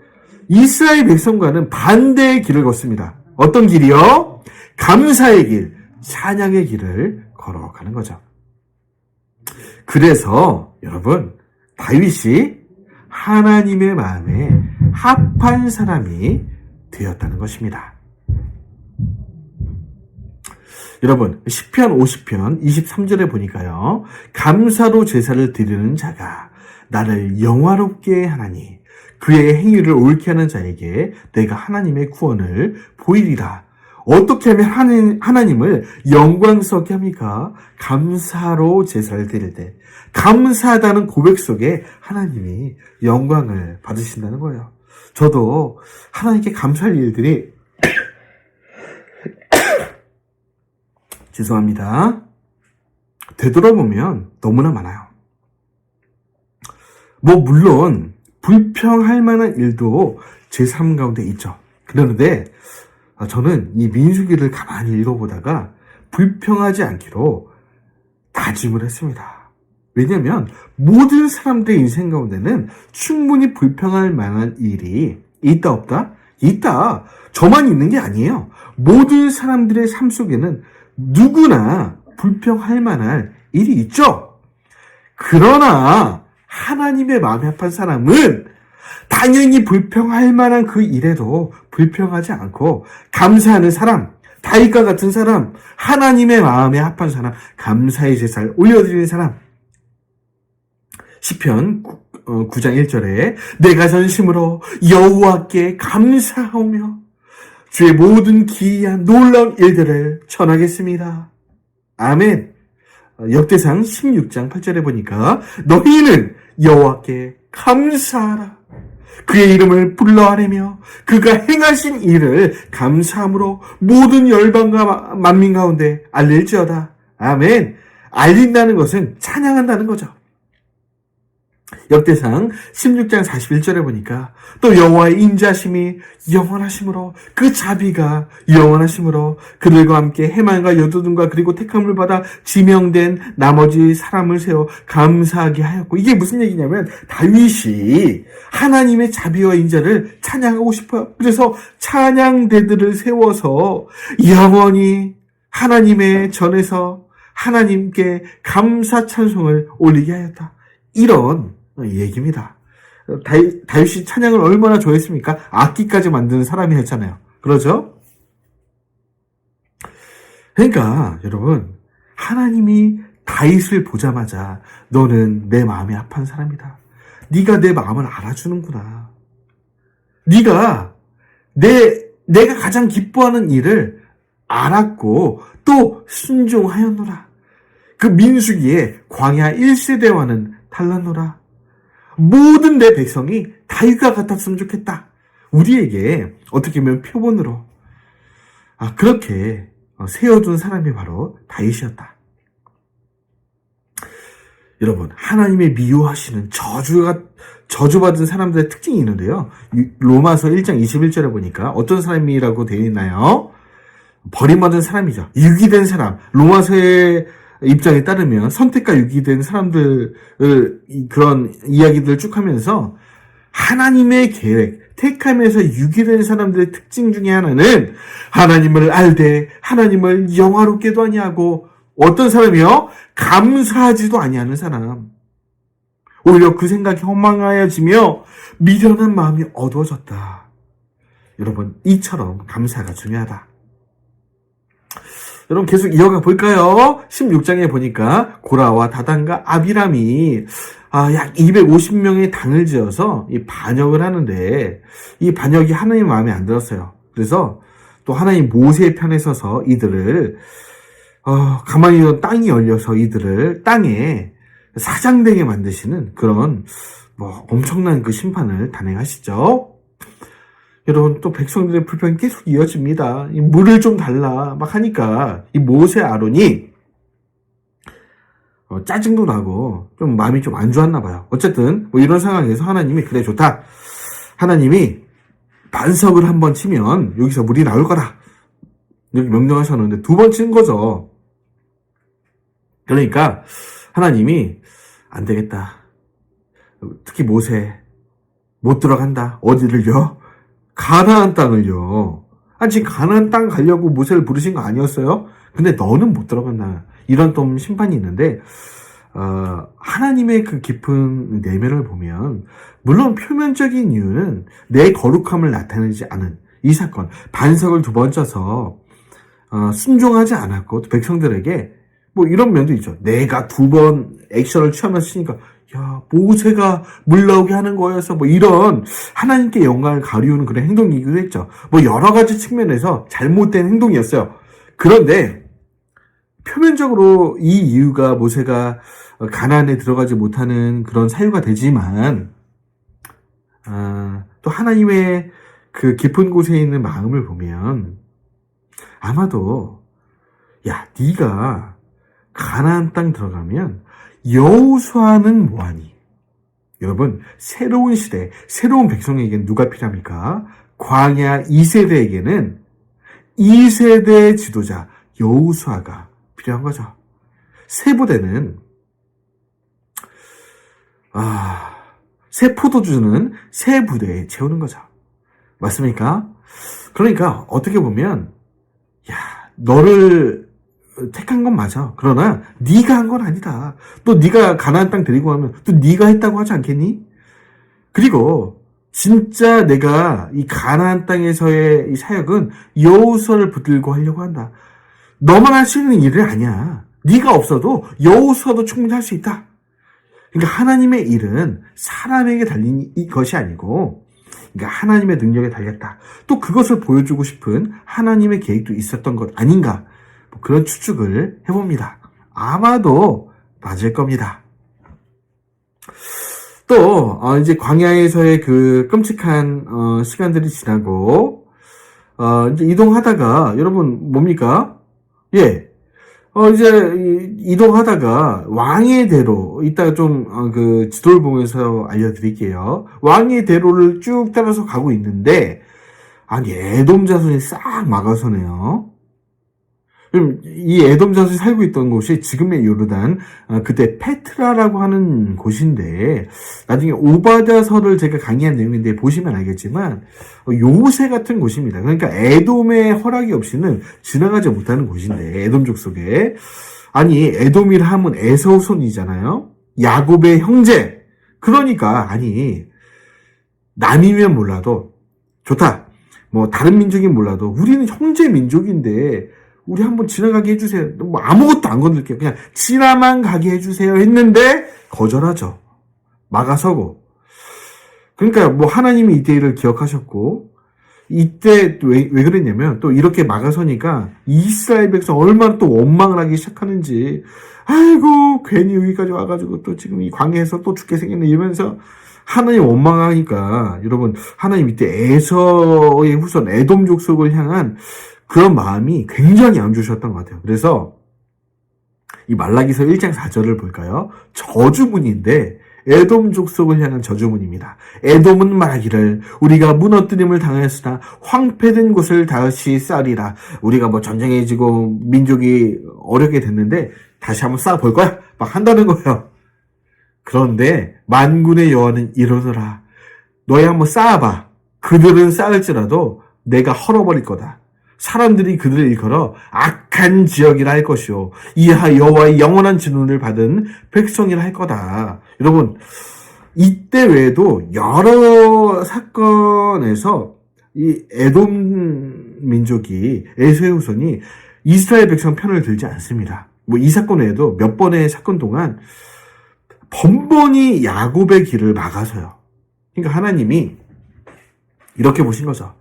이스라엘 백성과는 반대의 길을 걷습니다. 어떤 길이요? 감사의 길, 찬양의 길을 걸어가는 거죠. 그래서 여러분, 다윗이 하나님의 마음에 합한 사람이 되었다는 것입니다. 여러분, 시편 50편 23절에 보니까요, 감사로 제사를 드리는 자가 나를 영화롭게 하나니 그의 행위를 옳게 하는 자에게 내가 하나님의 구원을 보이리라. 어떻게 하면 하나님을 영광스럽게 합니까? 감사로 제사를 드릴 때, 감사하다는 고백 속에 하나님이 영광을 받으신다는 거예요. 저도 하나님께 감사할 일들이 죄송합니다. 되돌아보면 너무나 많아요. 물론 불평할 만한 일도 제 삶 가운데 있죠. 그런데 저는 이 민수기를 가만히 읽어보다가 불평하지 않기로 다짐을 했습니다. 왜냐하면 모든 사람들의 인생 가운데는 충분히 불평할 만한 일이 있다 없다? 있다. 저만 있는 게 아니에요. 모든 사람들의 삶 속에는 누구나 불평할 만한 일이 있죠. 그러나 하나님의 마음에 합한 사람은 당연히 불평할 만한 그 일에도 불평하지 않고 감사하는 사람, 다윗과 같은 사람, 하나님의 마음에 합한 사람, 감사의 제사를 올려드리는 사람. 시편 9장 1절에 내가 전심으로 여호와께 감사하며 주의 모든 기이한 놀라운 일들을 전하겠습니다. 아멘. 역대상 16장 8절에 보니까 너희는 여호와께 감사하라. 그의 이름을 불러 아뢰며 그가 행하신 일을 감사함으로 모든 열방과 만민 가운데 알릴지어다. 아멘. 알린다는 것은 찬양한다는 거죠. 역대상 16장 41절에 보니까 또 여호와의 인자심이 영원하심으로 그 자비가 영원하심으로 그들과 함께 해만과 여두둔과 그리고 택함을 받아 지명된 나머지 사람을 세워 감사하게 하였고, 이게 무슨 얘기냐면 다윗이 하나님의 자비와 인자를 찬양하고 싶어요. 그래서 찬양대들을 세워서 영원히 하나님의 전에서 하나님께 감사 찬송을 올리게 하였다. 이런 얘기입니다. 다윗이 찬양을 얼마나 좋아했습니까? 악기까지 만드는 사람이었잖아요. 그러죠? 그러니까 여러분, 하나님이 다윗을 보자마자 너는 내 마음에 합한 사람이다. 네가 내 마음을 알아주는구나. 네가 내가 가장 기뻐하는 일을 알았고 또 순종하였노라. 그 민수기에 광야 1세대와는 달랐노라. 모든 내 백성이 다윗과 같았으면 좋겠다. 우리에게 어떻게 보면 표본으로 그렇게 세워둔 사람이 바로 다윗이었다. 여러분, 하나님의 미워하시는 저주받은 사람들의 특징이 있는데요. 로마서 1장 21절에 보니까 어떤 사람이라고 되어 있나요? 버림받은 사람이죠. 유기된 사람. 로마서의 입장에 따르면 선택과 유기된 사람들 그런 이야기들을 쭉 하면서 하나님의 계획, 택함에서 유기된 사람들의 특징 중에 하나는 하나님을 알되 하나님을 영화롭게도 아니하고 어떤 사람이요? 감사하지도 아니하는 사람. 오히려 그 생각이 허망하여지며 미련한 마음이 어두워졌다. 여러분, 이처럼 감사가 중요하다. 여러분 계속 이어가 볼까요? 16장에 보니까 고라와 다단과 아비람이 약 250명의 당을 지어서 이 반역을 하는데 이 반역이 하나님 마음에 안 들었어요. 그래서 또 하나님 모세의 편에 서서 이들을 가만히 있던 땅이 열려서 이들을 땅에 사장되게 만드시는 그런 엄청난 그 심판을 단행하시죠. 여러분 또 백성들의 불평이 계속 이어집니다. 이 물을 좀 달라 막 하니까 이 모세 아론이 짜증도 나고 좀 마음이 좀 안 좋았나 봐요. 어쨌든 이런 상황에서 하나님이 그래 좋다. 하나님이 반석을 한번 치면 여기서 물이 나올 거다. 이렇게 명령하셨는데 두 번 친 거죠. 그러니까 하나님이 안 되겠다. 특히 모세 못 들어간다. 어디를요? 가나안 땅을요. 지금 가나안 땅 가려고 모세를 부르신 거 아니었어요? 근데 너는 못 들어간다. 이런 또 심판이 있는데 하나님의 그 깊은 내면을 보면 물론 표면적인 이유는 내 거룩함을 나타내지 않은 이 사건, 반석을 두 번 쳐서 순종하지 않았고 또 백성들에게 이런 면도 있죠. 내가 두 번 액션을 취하면서 치니까 야, 모세가 물 나오게 하는 거여서 이런 하나님께 영광을 가리우는 그런 행동이기도 했죠. 여러 가지 측면에서 잘못된 행동이었어요. 그런데 표면적으로 이 이유가 모세가 가나안에 들어가지 못하는 그런 사유가 되지만 또 하나님의 그 깊은 곳에 있는 마음을 보면 아마도 야, 네가 가나안 땅 들어가면 여호수아는 뭐하니? 여러분, 새로운 시대, 새로운 백성에게는 누가 필요합니까? 광야 2세대에게는 2세대 지도자 여호수아가 필요한 거죠. 새 부대는 새 포도주는 새 부대에 채우는 거죠. 맞습니까? 그러니까 어떻게 보면 야, 너를 택한 건 맞아. 그러나 네가 한 건 아니다. 또 네가 가나안 땅 데리고 가면 또 네가 했다고 하지 않겠니? 그리고 진짜 내가 이 가나안 땅에서의 이 사역은 여호수아를 붙들고 하려고 한다. 너만 할 수 있는 일은 아니야. 네가 없어도 여호수아도 충분히 할 수 있다. 그러니까 하나님의 일은 사람에게 달린 것이 아니고 그러니까 하나님의 능력에 달렸다. 또 그것을 보여주고 싶은 하나님의 계획도 있었던 것 아닌가. 그런 추측을 해봅니다. 아마도 맞을 겁니다. 또 이제 광야에서의 그 끔찍한 시간들이 지나고 이제 이동하다가 여러분 뭡니까? 예, 이제 이동하다가 왕의 대로 이따가 좀 그 지도를 보면서 알려드릴게요. 왕의 대로를 쭉 따라서 가고 있는데 에돔 자손이 싹 막아서네요. 이 에돔 자손이 살고 있던 곳이 지금의 요르단, 그때 페트라라고 하는 곳인데, 나중에 오바댜서를 제가 강의한 내용인데 보시면 알겠지만, 요새 같은 곳입니다. 그러니까 에돔의 허락이 없이는 지나가지 못하는 곳인데, 에돔족 속에. 에돔이라 하면 에서손이잖아요? 야곱의 형제. 그러니까, 남이면 몰라도, 좋다. 다른 민족이 몰라도, 우리는 형제 민족인데, 우리 한번 지나가게 해주세요. 아무것도 안 건들게요. 그냥 지나만 가게 해주세요 했는데 거절하죠. 막아서고. 그러니까 하나님이 이 일을 기억하셨고 이때 왜 그랬냐면 또 이렇게 막아서니까 이스라엘 백성 얼마나 또 원망을 하기 시작하는지 아이고 괜히 여기까지 와가지고 또 지금 이 광야에서 또 죽게 생겼네 이러면서 하나님 원망하니까 여러분 하나님 이때 에서의 후손 에돔 족속을 향한 그런 마음이 굉장히 안 좋으셨던 것 같아요. 그래서 이 말라기서 1장 4절을 볼까요? 저주문인데 에돔 족속을 향한 저주문입니다. 에돔은 말하기를 우리가 무너뜨림을 당하였으나 황폐된 곳을 다시 쌓으리라. 우리가 뭐 전쟁에 지고 민족이 어렵게 됐는데 다시 한번 쌓아볼 거야. 막 한다는 거예요. 그런데 만군의 여호와는 이러노라. 너희 한번 쌓아봐. 그들은 쌓을지라도 내가 헐어버릴 거다. 사람들이 그들을 일컬어 악한 지역이라 할 것이요 이하 여호와의 영원한 진노를 받은 백성이라 할 거다. 여러분 이때 외에도 여러 사건에서 이 에돔 민족이 에서의 후손이 이스라엘 백성 편을 들지 않습니다. 뭐 이 사건 외에도 몇 번의 사건 동안 번번이 야곱의 길을 막아서요. 그러니까 하나님이 이렇게 보신 거죠.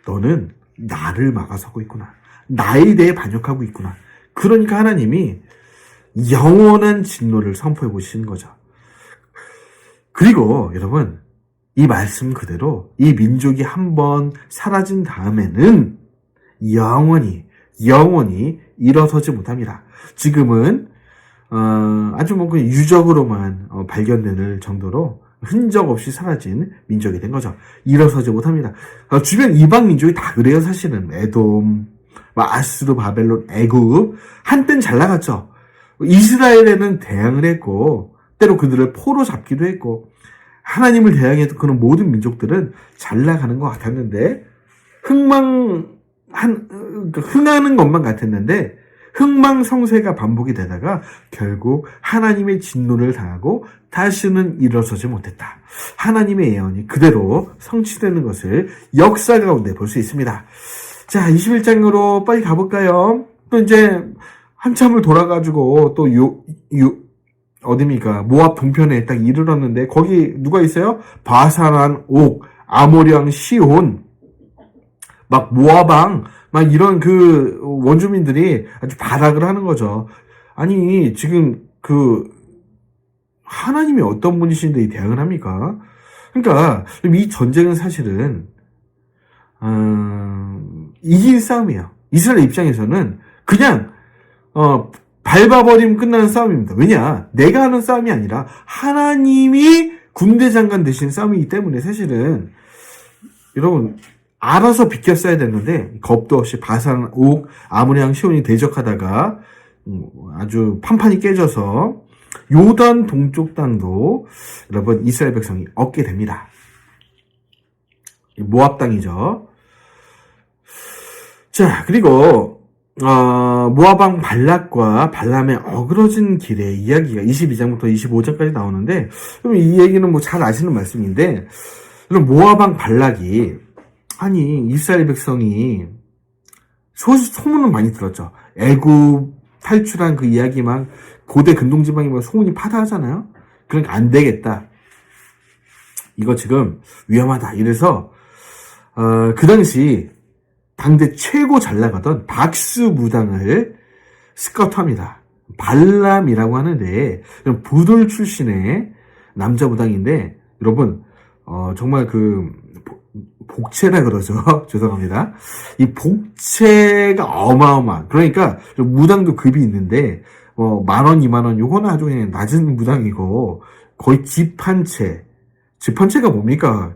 너는 나를 막아서고 있구나. 나에 대해 반역하고 있구나. 그러니까 하나님이 영원한 진노를 선포해 보시는 거죠. 그리고 여러분 이 말씀 그대로 이 민족이 한번 사라진 다음에는 영원히 일어서지 못합니다. 지금은 아주 뭐 그 유적으로만 발견될 정도로 흔적 없이 사라진 민족이 된 거죠. 일어서지 못합니다. 주변 이방 민족이 다 그래요, 사실은. 에돔, 아수르, 바벨론, 애굽. 한땐 잘 나갔죠. 이스라엘에는 대항을 했고, 때로 그들을 포로 잡기도 했고, 하나님을 대항했던 그런 모든 민족들은 잘 나가는 것 같았는데, 흥하는 것만 같았는데, 흥망성쇠가 반복이 되다가 결국 하나님의 진노를 당하고 다시는 일어서지 못했다. 하나님의 예언이 그대로 성취되는 것을 역사 가운데 볼 수 있습니다. 자, 21장으로 빨리 가볼까요? 또 이제 한참을 돌아가지고 또 어딥니까? 모압 동편에 딱 이르렀는데 거기 누가 있어요? 바산한 옥, 아모리 왕 시온, 막 모압왕, 막 이런 그 원주민들이 아주 발악을 하는 거죠. 아니 지금 그 하나님이 어떤 분이신데 이 대항을 합니까? 그러니까 이 전쟁은 사실은 이긴 싸움이에요. 이스라엘 입장에서는 그냥 밟아버리면 끝나는 싸움입니다. 왜냐? 내가 하는 싸움이 아니라 하나님이 군대 장관 되신 싸움이기 때문에 사실은 여러분 알아서 비켰어야 됐는데 겁도 없이 바산, 옥, 아모리 왕 시온이 대적하다가 아주 판판이 깨져서 요단 동쪽 땅도 여러분 이스라엘 백성이 얻게 됩니다. 모압 땅이죠. 자, 그리고 모압 왕 발락과 발람의 어그러진 길의 이야기가 22장부터 25장까지 나오는데 이 얘기는 뭐 잘 아시는 말씀인데 모압 왕 발락이 아니 이스라엘 백성이 소문은 많이 들었죠. 애굽 탈출한 그 이야기만 고대 근동지방이 막 소문이 파다하잖아요. 그러니까 안 되겠다. 이거 지금 위험하다. 이래서 그 당시 당대 최고 잘 나가던 박수무당을 스카우트합니다. 발람이라고 하는데 부돌 출신의 남자 무당인데 여러분 정말 그 복채라 그러죠. 죄송합니다. 이 복채가 어마어마한. 그러니까 무당도 급이 있는데 10,000원, 20,000원 요거는 아주 그냥 낮은 무당이고 거의 집 한 채. 집 한 채가 뭡니까?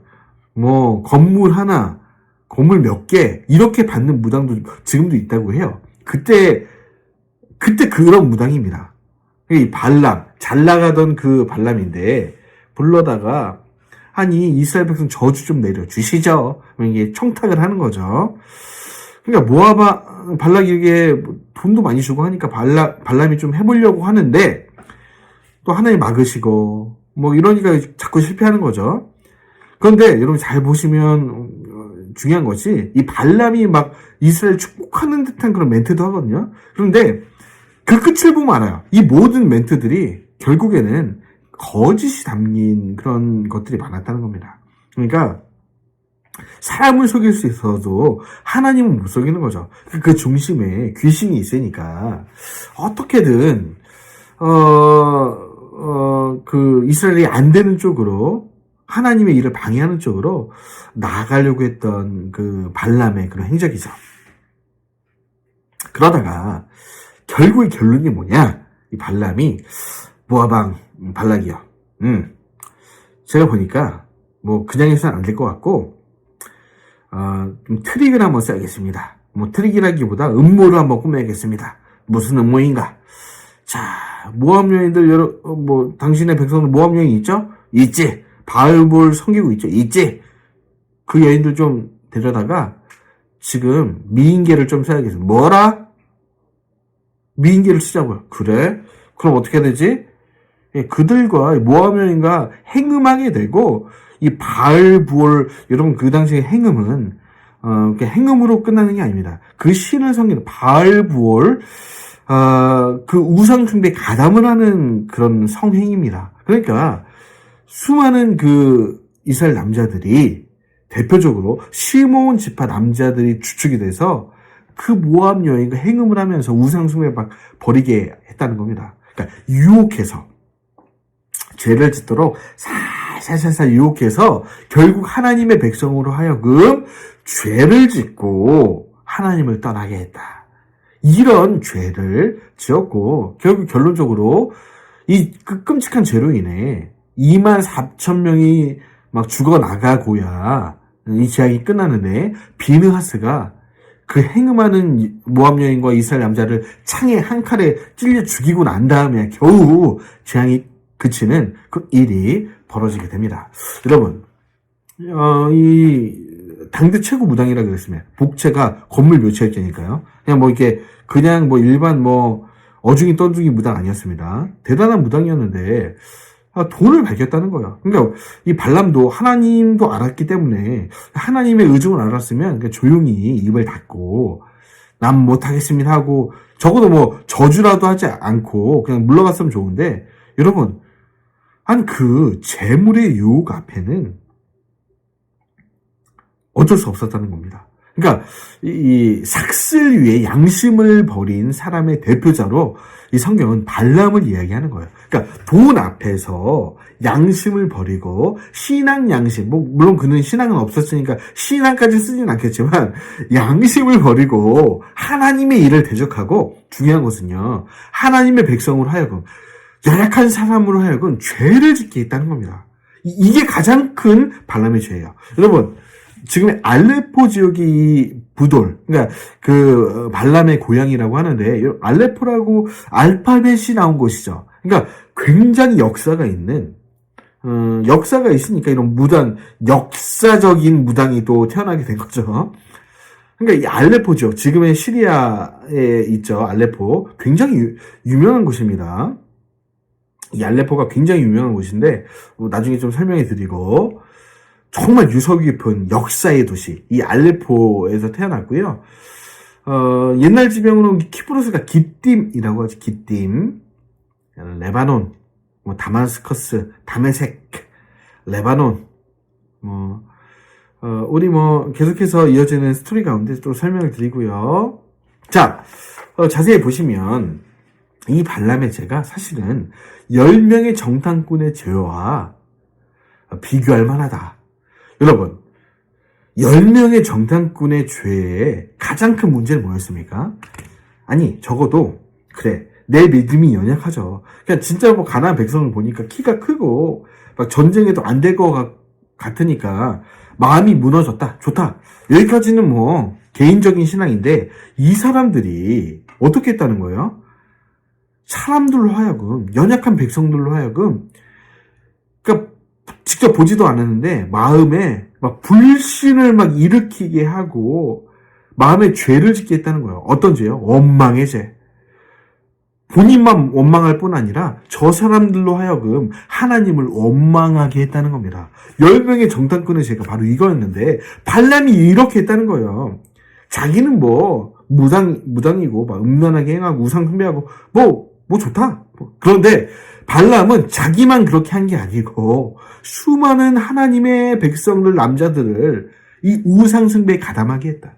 뭐 건물 하나, 건물 몇 개 이렇게 받는 무당도 지금도 있다고 해요. 그때 그런 무당입니다. 이 발람, 잘 나가던 그 발람인데 불러다가 아니 이스라엘 백성 저주 좀 내려주시죠. 이게 청탁을 하는 거죠. 그러니까 모압 발락에게 돈도 많이 주고 하니까 발람이 좀 해보려고 하는데 또 하나님 막으시고 뭐 이러니까 자꾸 실패하는 거죠. 그런데 여러분 잘 보시면 중요한 것이 이 발람이 막 이스라엘 축복하는 듯한 그런 멘트도 하거든요. 그런데 그 끝을 보면 알아요. 이 모든 멘트들이 결국에는 거짓이 담긴 그런 것들이 많았다는 겁니다. 그러니까 사람을 속일 수 있어도 하나님은 못 속이는 거죠. 그 중심에 귀신이 있으니까 어떻게든 그 이스라엘이 안 되는 쪽으로 하나님의 일을 방해하는 쪽으로 나아가려고 했던 그 발람의 그런 행적이죠. 그러다가 결국의 결론이 뭐냐? 이 발람이 모아방 발락이요. 제가 보니까 뭐 그냥 해서는 안 될 것 같고 좀 트릭을 한번 써야겠습니다. 뭐 트릭이라기보다 음모를 한번 꾸며야겠습니다. 무슨 음모인가? 자, 모함 여인들 뭐 당신의 백성들 모함 여인 있죠? 있지. 바알볼 섬기고 있죠? 있지. 그 여인들 좀 데려다가 지금 미인계를 좀 써야겠어. 뭐라? 미인계를 쓰자고요. 그래? 그럼 어떻게 되지? 그들과 모함 여인과 행음하게 되고 이 바알볼 여러분 그 당시에 행음은 행음으로 끝나는 게 아닙니다. 그 신을 섬기는 바알볼 그 우상 숭배 가담을 하는 그런 성행입니다. 그러니까 수많은 그 이스라엘 남자들이 대표적으로 시므온 지파 남자들이 주축이 돼서 그 모압 여인과 행음을 하면서 우상 숭배 막 벌이게 했다는 겁니다. 그러니까 유혹해서 죄를 짓도록 살살살 유혹해서 결국 하나님의 백성으로 하여금 죄를 짓고 하나님을 떠나게 했다. 이런 죄를 지었고 결국 결론적으로 이 끔찍한 죄로 인해 24,000명이 막 죽어나가고야 이 재앙이 끝나는데 비느하스가 그 행음하는 모압 여인과 이스라엘 남자를 창에 한 칼에 찔려 죽이고 난 다음에 겨우 재앙이 그치는 그 일이 벌어지게 됩니다. 여러분, 이 당대 최고 무당이라 그랬으면 복체가 건물 묘체였으니까요. 그냥 뭐 이렇게 그냥 뭐 일반 뭐 어중이 떠중이 무당 아니었습니다. 대단한 무당이었는데 돈을 밝혔다는 거예요. 그러니까 이 발람도 하나님도 알았기 때문에 하나님의 의중을 알았으면 그냥 조용히 입을 닫고 난 못하겠습니다 하고 적어도 뭐 저주라도 하지 않고 그냥 물러갔으면 좋은데 여러분 아니 그 재물의 유혹 앞에는 어쩔 수 없었다는 겁니다. 그러니까 이 삭슬 위에 양심을 버린 사람의 대표자로 이 성경은 발람을 이야기하는 거예요. 그러니까 돈 앞에서 양심을 버리고 신앙 양심, 뭐 물론 그는 신앙은 없었으니까 신앙까지 쓰진 않겠지만 양심을 버리고 하나님의 일을 대적하고 중요한 것은요. 하나님의 백성으로 하여금 연약한 사람으로 하여금 죄를 짓게 했다는 겁니다. 이게 가장 큰 발람의 죄예요. 여러분 지금 알레포 지역이 부돌, 그러니까 그 발람의 고향이라고 하는데 알레포라고 알파벳이 나온 곳이죠. 그러니까 굉장히 역사가 있는 역사가 있으니까 이런 무당, 역사적인 무당이 또 태어나게 된 거죠. 그러니까 이 알레포 지역, 지금의 시리아에 있죠. 알레포 굉장히 유명한 곳입니다. 이 알레포가 굉장히 유명한 곳인데 나중에 좀 설명해 드리고 정말 유서 깊은 역사의 도시 이 알레포에서 태어났고요. 옛날 지명으로 키프로스가 기띔이라고 하죠. 기띔, 레바논, 뭐 다마스커스, 다메섹, 레바논, 우리 뭐 계속해서 이어지는 스토리 가운데 또 설명을 드리고요. 자, 자세히 보시면 이 발람의 죄가 사실은 10명의 정탐꾼의 죄와 비교할 만하다. 여러분, 10명의 정탐꾼의 죄의 가장 큰 문제는 뭐였습니까? 아니, 적어도, 그래, 내 믿음이 연약하죠. 그냥 진짜 뭐 가나안 백성을 보니까 키가 크고, 막 전쟁에도 안 될 것 같으니까, 마음이 무너졌다. 좋다. 여기까지는 뭐, 개인적인 신앙인데, 이 사람들이 어떻게 했다는 거예요? 사람들로 하여금, 연약한 백성들로 하여금, 그러니까, 직접 보지도 않았는데 마음에 막 불신을 막 일으키게 하고 마음에 죄를 짓게 했다는 거예요. 어떤 죄요? 원망의 죄. 본인만 원망할 뿐 아니라 저 사람들로 하여금 하나님을 원망하게 했다는 겁니다. 10명의 정탐꾼의 죄가 바로 이거였는데 발람이 이렇게 했다는 거예요. 자기는 뭐 무당이고 막 음란하게 행하고 우상 숭배하고 뭐 좋다. 그런데 발람은 자기만 그렇게 한 게 아니고 수많은 하나님의 백성들 남자들을 이 우상숭배에 가담하게 했다.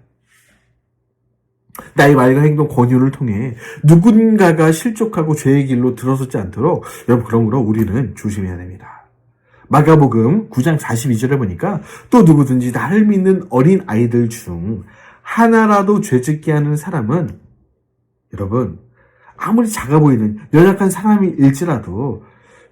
나의 말과 행동 권유를 통해 누군가가 실족하고 죄의 길로 들어서지 않도록 여러분 그러므로 우리는 조심해야 됩니다. 마가복음 9장 42절에 보니까 또 누구든지 나를 믿는 어린 아이들 중 하나라도 죄짓게 하는 사람은 여러분 아무리 작아 보이는 연약한 사람일지라도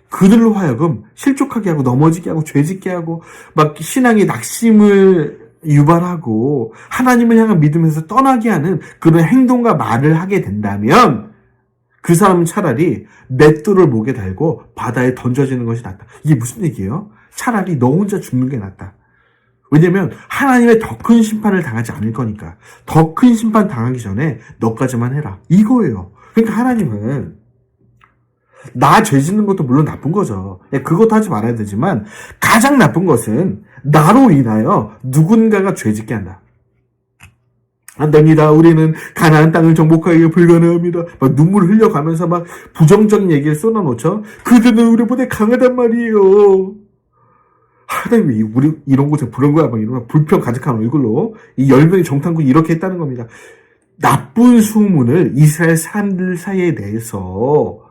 그들로 하여금 실족하게 하고 넘어지게 하고 죄짓게 하고 막 신앙의 낙심을 유발하고 하나님을 향한 믿음에서 떠나게 하는 그런 행동과 말을 하게 된다면 그 사람은 차라리 맷돌을 목에 달고 바다에 던져지는 것이 낫다. 이게 무슨 얘기예요? 차라리 너 혼자 죽는 게 낫다. 왜냐면 하나님의 더 큰 심판을 당하지 않을 거니까. 더 큰 심판 당하기 전에 너까지만 해라. 이거예요. 그러니까 하나님은 나 죄 짓는 것도 물론 나쁜 거죠. 그것도 하지 말아야 되지만 가장 나쁜 것은 나로 인하여 누군가가 죄 짓게 한다. 안 됩니다. 우리는 가나안 땅을 정복하기가 불가능합니다. 막 눈물 흘려가면서 막 부정적인 얘기를 쏟아놓죠. 그들은 우리보다 강하단 말이에요. 하나님이 우리 이런 곳에 부른 거야. 막 이런 불평 가득한 얼굴로 이 10명의 정탐꾼이 이렇게 했다는 겁니다. 나쁜 소문을 이스라엘 사람들 사이에 내서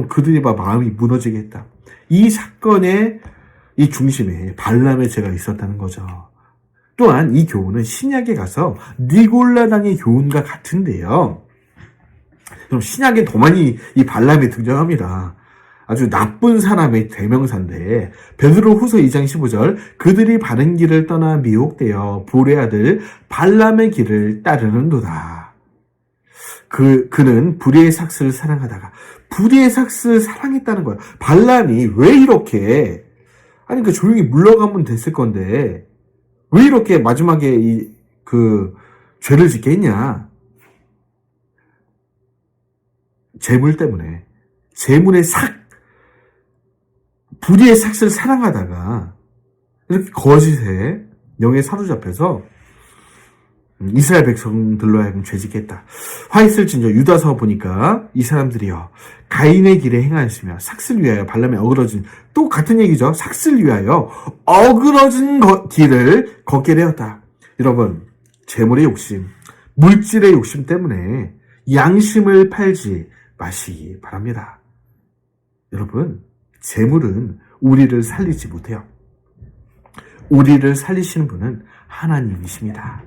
그들이 막 마음이 무너지게 했다. 이 사건의 이 중심에 발람의 죄가 있었다는 거죠. 또한 이 교훈은 신약에 가서 니골라당의 교훈과 같은데요. 그럼 신약에 더 많이 이 발람이 등장합니다. 아주 나쁜 사람의 대명사인데 베드로후서 2장 15절 그들이 바른 길을 떠나 미혹되어 불의 아들 발람의 길을 따르는도다. 그는 불의의 삭스를 사랑하다가 불의의 삭스를 사랑했다는 거야. 발람이 왜 이렇게 그 조용히 물러가면 됐을 건데 왜 이렇게 마지막에 죄를 짓게 했냐? 재물 때문에 재물의 불의의 삭스를 사랑하다가 이렇게 거짓에 영에 사로잡혀서 이스라엘 백성들로 하여금 죄짓게 했다. 화 있을진저 유다서 보니까 이 사람들이요 가인의 길에 행하였으며 삭스를 위하여 발람에 어그러진 또 같은 얘기죠. 삭스를 위하여 어그러진 길을 걷게 되었다. 여러분 재물의 욕심, 물질의 욕심 때문에 양심을 팔지 마시기 바랍니다. 여러분 재물은 우리를 살리지 못해요. 우리를 살리시는 분은 하나님이십니다.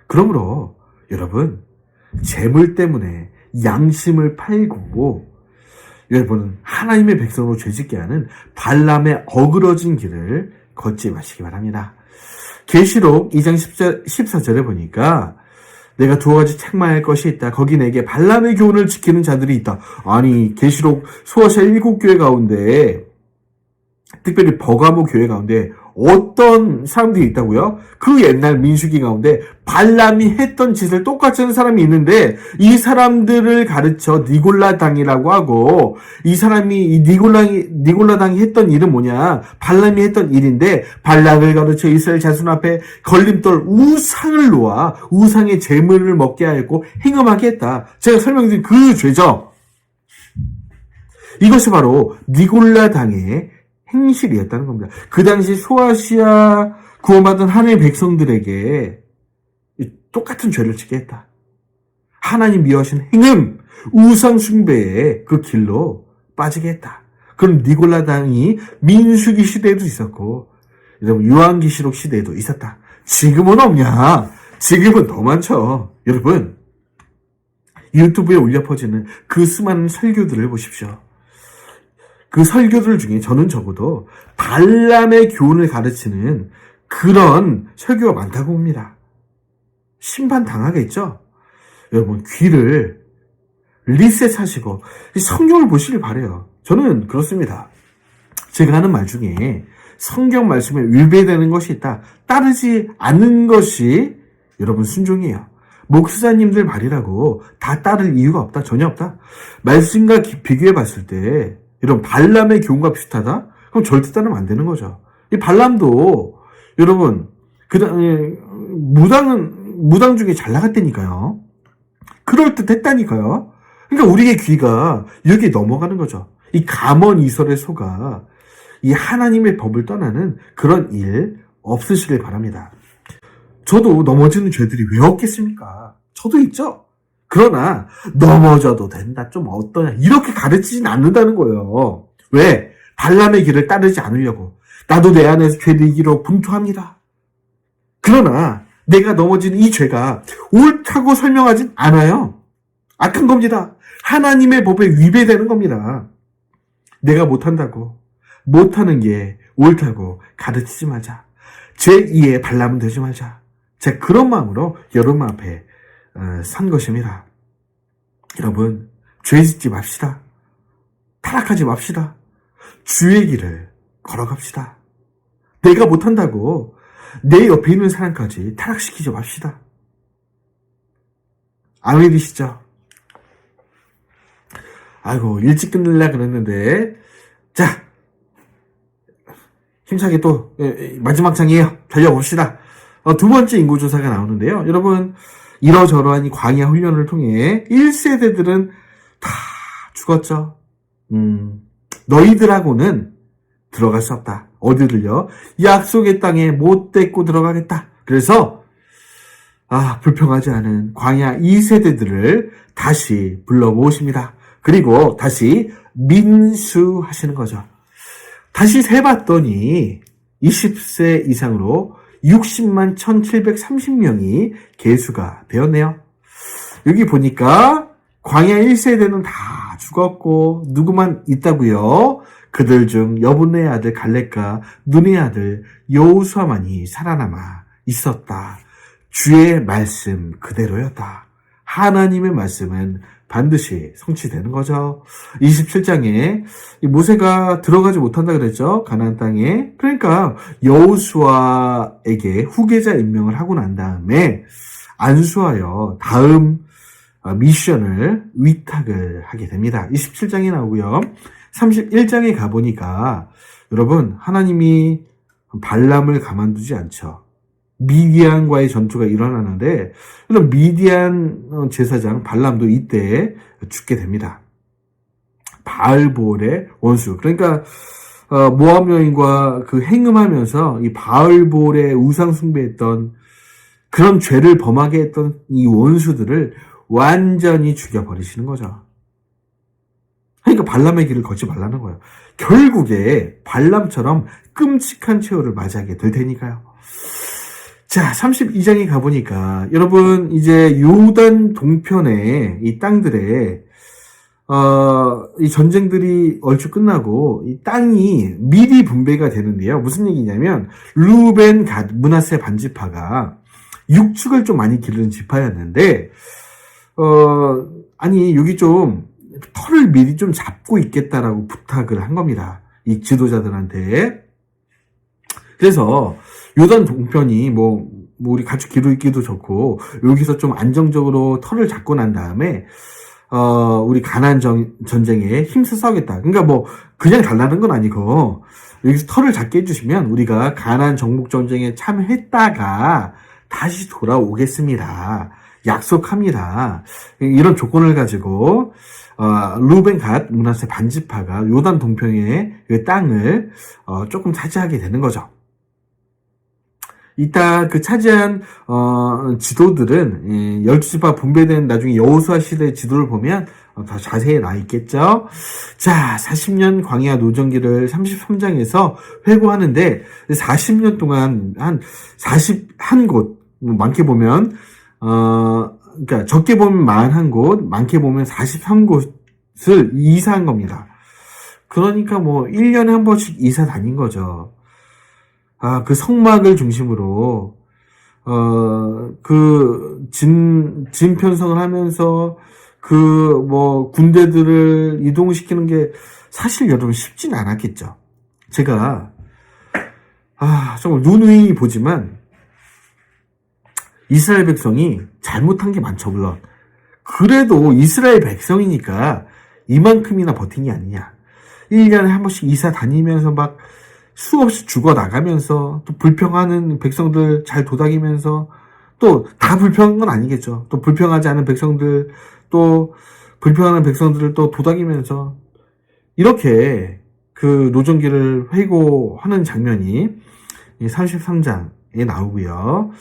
그러므로 여러분 재물 때문에 양심을 팔고 여러분은 하나님의 백성으로 죄짓게 하는 발람의 어그러진 길을 걷지 마시기 바랍니다. 계시록 2장 14절에 보니까 내가 두 가지 책망할 것이 있다. 거기 내게 발람의 교훈을 지키는 자들이 있다. 아니 계시록 소아시아 7교회 가운데 특별히 버가모 교회 가운데 어떤 사람들이 있다고요? 그 옛날 민수기 가운데 발람이 했던 짓을 똑같이 하는 사람이 있는데 이 사람들을 가르쳐 니골라당이라고 하고 이 사람이 이 니골라당이 했던 일은 뭐냐? 발람이 했던 일인데 발락을 가르쳐 이스라엘 자손 앞에 걸림돌 우상을 놓아 우상의 재물을 먹게 하였고 행음하게 했다. 제가 설명드린 그 죄죠. 이것이 바로 니골라당의 행실이었다는 겁니다. 그 당시 소아시아 구원받은 하나님의 백성들에게 똑같은 죄를 짓게 했다. 하나님 미워하신 행음, 우상 숭배의 그 길로 빠지게 했다. 그런 니골라당이 민수기 시대에도 있었고 여러분 요한계시록 시대에도 있었다. 지금은 없냐? 지금은 더 많죠. 여러분 유튜브에 올려 퍼지는 그 수많은 설교들을 보십시오. 그 설교들 중에 저는 적어도 발람의 교훈을 가르치는 그런 설교가 많다고 봅니다. 심판 당하겠죠? 여러분 귀를 리셋하시고 성경을 보시길 바라요. 저는 그렇습니다. 제가 하는 말 중에 성경 말씀에 위배되는 것이 있다. 따르지 않는 것이 여러분 순종이에요. 목사님들 말이라고 다 따를 이유가 없다. 전혀 없다. 말씀과 비교해 봤을 때 이런 발람의 교훈과 비슷하다? 그럼 절대 따르면 안 되는 거죠. 이 발람도 여러분 무당 중에 잘 나갔다니까요. 그럴듯했다니까요. 그러니까 우리의 귀가 여기에 넘어가는 거죠. 이 감언 이설에 속아 이 하나님의 법을 떠나는 그런 일 없으시길 바랍니다. 저도 넘어지는 죄들이 왜 없겠습니까? 저도 있죠. 그러나 넘어져도 된다, 좀 어떠냐, 이렇게 가르치진 않는다는 거예요. 왜? 발람의 길을 따르지 않으려고. 나도 내 안에서 죄를 이기려 분투합니다. 그러나 내가 넘어진 이 죄가 옳다고 설명하진 않아요. 악한 겁니다. 하나님의 법에 위배되는 겁니다. 내가 못한다고, 못하는 게 옳다고 가르치지 말자. 제2의 발람은 되지 말자. 제가 그런 마음으로 여러분 앞에 산 것입니다. 여러분, 죄 짓지 맙시다. 타락하지 맙시다. 주의 길을 걸어갑시다. 내가 못한다고 내 옆에 있는 사람까지 타락시키지 맙시다. 아멘이시죠? 아이고, 일찍 끝내려고 그랬는데, 자, 힘차게 또 마지막 장이에요. 달려봅시다. 두 번째 인구조사가 나오는데요. 여러분, 이러저러한 이 광야 훈련을 통해 1세대들은 다 죽었죠. 너희들하고는 들어갈 수 없다. 어디를요? 약속의 땅에 못 데리고 들어가겠다. 그래서 불평하지 않은 광야 2세대들을 다시 불러 모으십니다. 그리고 다시 민수하시는 거죠. 다시 세봤더니 20세 이상으로 60만 1730명이 계수가 되었네요. 여기 보니까 광야 1세대는 다 죽었고 누구만 있다고요? 그들 중 여분의 아들 갈렙과 눈의 아들 여호수아만이 살아남아 있었다. 주의 말씀 그대로였다. 하나님의 말씀은 반드시 성취되는 거죠. 27장에 모세가 들어가지 못한다 그랬죠. 가나안 땅에. 그러니까 여호수아에게 후계자 임명을 하고 난 다음에 안수하여 다음 미션을 위탁을 하게 됩니다. 27장에 나오고요. 31장에 가보니까 여러분, 하나님이 발람을 가만두지 않죠. 미디안과의 전투가 일어나는데, 미디안 제사장 발람도 이때 죽게 됩니다. 바알볼의 원수. 그러니까 모압 여인과 그 행음하면서 이 바알볼의 우상 숭배했던 그런 죄를 범하게 했던 이 원수들을 완전히 죽여버리시는 거죠. 그러니까 발람의 길을 걷지 말라는 거예요. 결국에 발람처럼 끔찍한 최후를 맞이하게 될 테니까요. 자, 32장에 가보니까 여러분, 이제 요단 동편의 이 땅들에 이 전쟁들이 얼추 끝나고 이 땅이 미리 분배가 되는데요. 무슨 얘기냐면 루벤, 갓, 므낫세 반지파가 육축을 좀 많이 기르는 지파였는데 아니 여기 좀 털을 미리 좀 잡고 있겠다라고 부탁을 한 겁니다. 이 지도자들한테. 그래서 요단 동편이 뭐 우리 가축 기르기도 좋고 여기서 좀 안정적으로 털을 잡고 난 다음에 우리 가나안 전쟁에 힘써 싸우겠다. 그러니까 뭐 그냥 달라는 건 아니고 여기서 털을 잡게 해주시면 우리가 가나안 정복 전쟁에 참여했다가 다시 돌아오겠습니다. 약속합니다. 이런 조건을 가지고 루벤, 갓, 므낫세 반지파가 요단 동편의 그 땅을 조금 차지하게 되는 거죠. 이따 그 차지한 지도들은 12지파 분배된 나중에 여호수아 시대 지도를 보면 더 자세히 나와 있겠죠. 자, 40년 광야 노정기를 33장에서 회고하는데 40년 동안 한 41곳, 많게 보면 그러니까 적게 보면 41곳, 많게 보면 43곳을 이사한 겁니다. 그러니까 뭐 1년에 한 번씩 이사 다닌 거죠. 그 성막을 중심으로 그 진 편성을 하면서 그 뭐 군대들을 이동시키는 게 사실 여러분 쉽진 않았겠죠. 제가 정말 누누이 보지만 이스라엘 백성이 잘못한 게 많죠, 물론. 그래도 이스라엘 백성이니까 이만큼이나 버틴 게 아니냐. 1년에 한 번씩 이사 다니면서 막 수없이 죽어나가면서 또 불평하는 백성들 잘 도닥이면서 또 다 불평한 건 아니겠죠. 또 불평하지 않은 백성들, 또 불평하는 백성들을 또 도닥이면서 이렇게 그 노정기를 회고하는 장면이 33장에 나오고요.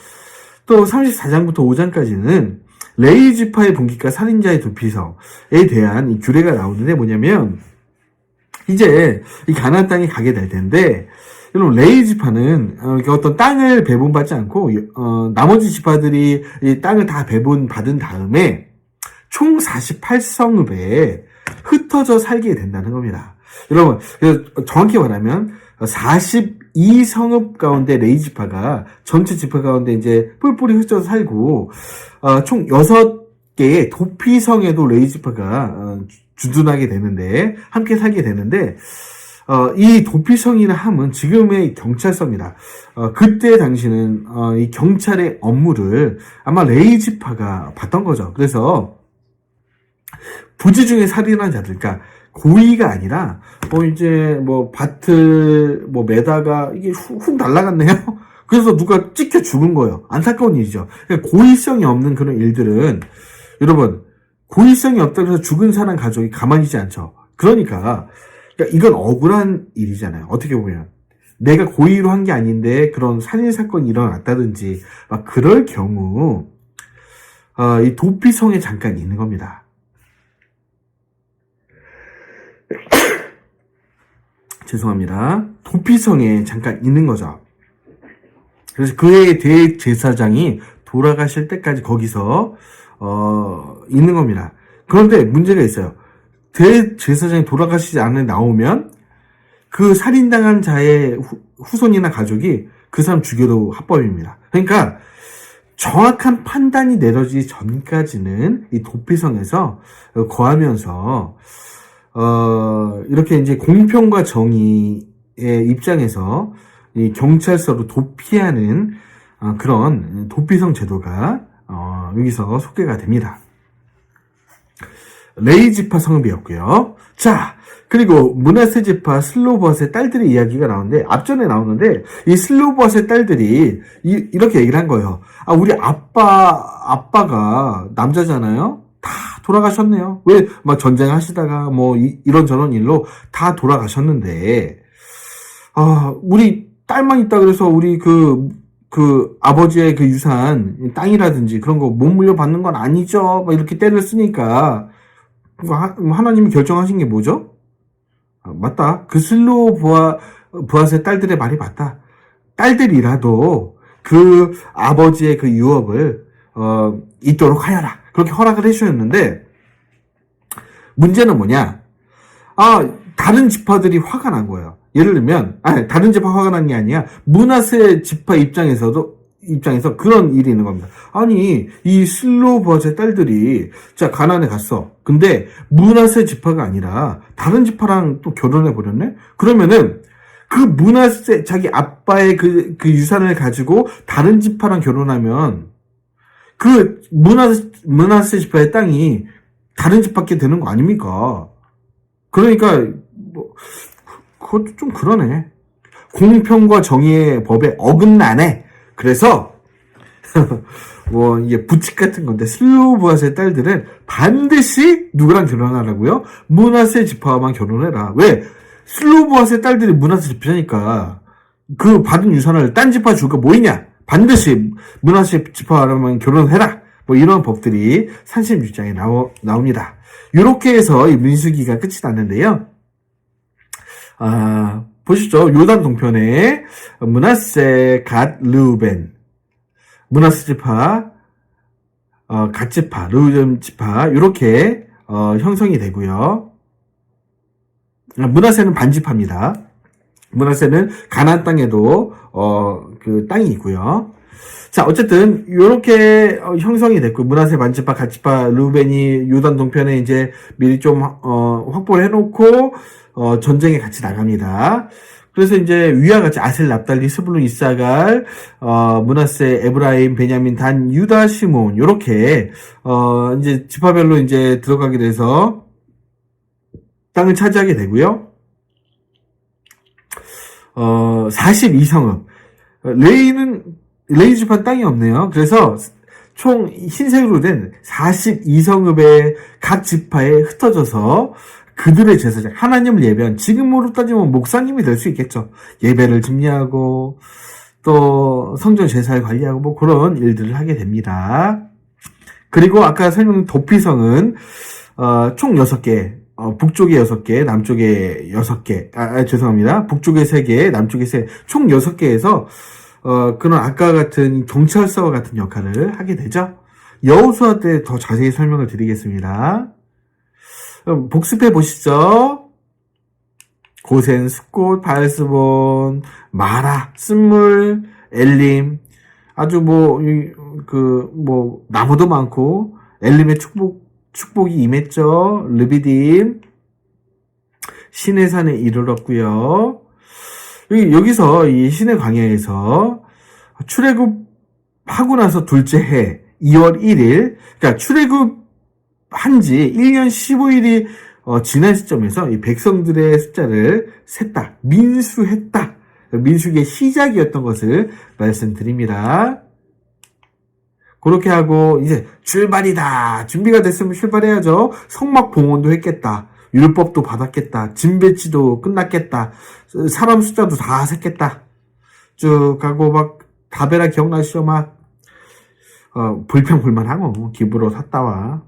또 34장부터 5장까지는 레위 지파의 분깃과 살인자의 도피성에 대한 이 규례가 나오는데 뭐냐면 이제 이 가나안 땅에 가게 될 텐데 여러분 레위 지파는 어떤 땅을 배분받지 않고 나머지 지파들이 이 땅을 다 배분받은 다음에 총 48성읍에 흩어져 살게 된다는 겁니다. 여러분 정확히 말하면 42성읍 가운데 레위 지파가 전체 지파 가운데 이제 뿔뿔이 흩어져 살고 총 6개의 도피성에도 레위 지파가 주둔하게 되는데 함께 살게 되는데 이 도피성이라 함은 지금의 경찰서입니다. 그때 당시는 이 경찰의 업무를 아마 레위 지파가 봤던 거죠. 그래서 부지 중에 살인한 자들, 그러니까 고의가 아니라 이제 밭을 매다가 이게 훅 날아갔네요. 그래서 누가 찍혀 죽은 거예요. 안타까운 일이죠. 그러니까 고의성이 없는 그런 일들은 여러분 고의성이 없다고 해서 죽은 사람 가족이 가만히 있지 않죠. 그러니까 이건 억울한 일이잖아요. 어떻게 보면 내가 고의로 한 게 아닌데 그런 살인 사건이 일어났다든지 막 그럴 경우 이 도피성에 잠깐 있는 겁니다. 죄송합니다. 도피성에 잠깐 있는 거죠. 그래서 그의 대제사장이 돌아가실 때까지 거기서 있는 겁니다. 그런데 문제가 있어요. 대제사장이 돌아가시지 않아 나오면 그 살인당한 자의 후손이나 가족이 그 사람 죽여도 합법입니다. 그러니까 정확한 판단이 내려지기 전까지는 이 도피성에서 거하면서 이렇게 이제 공평과 정의의 입장에서 이 경찰서로 도피하는 그런 도피성 제도가 여기서 속개가 됩니다. 레위 지파 성읍이었고요. 자, 그리고 므낫세 지파 슬로봇의 딸들의 이야기가 나오는데 앞전에 나오는데 이 슬로봇의 딸들이 이렇게 얘기를 한 거예요. 우리 아빠가 남자잖아요. 다 돌아가셨네요. 왜 막 전쟁하시다가 이런저런 일로 다 돌아가셨는데 우리 딸만 있다 그래서 우리 그 아버지의 그 유산 땅이라든지 그런 거 못 물려받는 건 아니죠. 막 이렇게 때를 쓰니까 하나님이 결정하신 게 뭐죠? 맞다. 그 슬로보앗의 딸들의 말이 맞다. 딸들이라도 그 아버지의 그 유업을 있도록 하여라. 그렇게 허락을 해주셨는데 문제는 뭐냐? 다른 지파들이 화가 난 거예요. 예를 들면 다른 지파 화가 난 게 아니야. 므낫세 지파 입장에서 그런 일이 있는 겁니다. 아니 이 슬로보앗의 딸들이 자 가나안에 갔어. 근데 므낫세 지파가 아니라 다른 지파랑 또 결혼해 버렸네. 그러면은 그 므낫세 자기 아빠의 그 유산을 가지고 다른 지파랑 결혼하면 그 므낫세 지파의 땅이 다른 지파께 되는 거 아닙니까? 그러니까 그것도 좀 그러네. 공평과 정의의 법에 어긋나네. 그래서 이게 부칙 같은 건데 슬로보앗의 딸들은 반드시 누구랑 결혼하라고요? 므낫세 지파와만 결혼해라. 왜? 슬로보앗의 딸들이 므낫세 지파니까 그 받은 유산을 딴 지파 줄까 뭐 있냐? 반드시 므낫세 지파와만 결혼해라. 이런 법들이 36장에 나옵니다. 이렇게 해서 이 민수기가 끝이 났는데요. 보시죠. 요단 동편에 므낫세, 갓, 르우벤, 므낫세 지파, 갓 지파, 르우벤 지파 이렇게 형성이 되고요. 므낫세는 반지파입니다. 므낫세는 가나안 땅에도 그 땅이 있고요. 자, 어쨌든 요렇게 형성이 됐고 므낫세 반지파, 갓지파, 르우벤이 요단 동편에 이제 미리 좀 확보를 해놓고 전쟁에 같이 나갑니다. 그래서 이제 위와 같이 아셀, 납달리, 스불론, 이사갈, 므낫세, 에브라임, 베냐민, 단, 유다, 시몬 요렇게 이제 지파별로 이제 들어가게 돼서 땅을 차지하게 되고요. 42성읍. 레위 지파 땅이 없네요. 그래서 총 흰색으로 된 42성읍의 각 지파에 흩어져서 그들의 제사장, 하나님을 예배한, 지금으로 따지면 목사님이 될 수 있겠죠. 예배를 집례하고 또 성전 제사를 관리하고 뭐 그런 일들을 하게 됩니다. 그리고 아까 설명한 도피성은 총 6개, 북쪽에 6개, 남쪽에 6개, 죄송합니다. 북쪽에 3개, 남쪽에 3개, 총 6개에서 그런 아까 같은 경찰서와 같은 역할을 하게 되죠. 여호수아 때 더 자세히 설명을 드리겠습니다. 복습해 보시죠. 고센, 숫꽃, 바알스본, 마라, 쓴물, 엘림, 아주 나무도 많고, 엘림의 축복이 임했죠. 르비딤, 시내산에 이르렀고요. 여기서 이 시내 광야에서 출애굽하고 나서 둘째 해, 2월 1일, 그러니까 출애굽한 지 1년 15일이 지난 시점에서 이 백성들의 숫자를 셌다, 민수했다. 민수기의 시작이었던 것을 말씀드립니다. 그렇게 하고 이제 출발이다. 준비가 됐으면 출발해야죠. 성막 봉헌도 했겠다. 율법도 받았겠다. 짐 배치도 끝났겠다. 사람 숫자도 다 셌겠다. 쭉 가고 막 다베라 기억나시죠? 막 불평불만하고 기브로 샀다와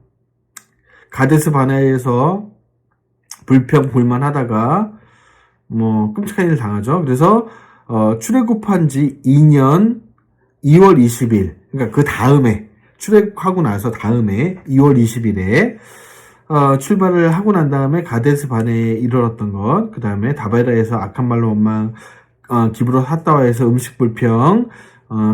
가데스 바네아에서 불평불만하다가 뭐 끔찍한 일을 당하죠. 그래서 출애굽한 지 2년 2월 20일, 그러니까 그 다음에 출애굽하고 나서 다음에 2월 20일에 출발을 하고 난 다음에 가데스 바네아에 이르렀던 것, 그 다음에 다베라에서 악한 말로 원망, 기브로 핫다와에서 음식 불평,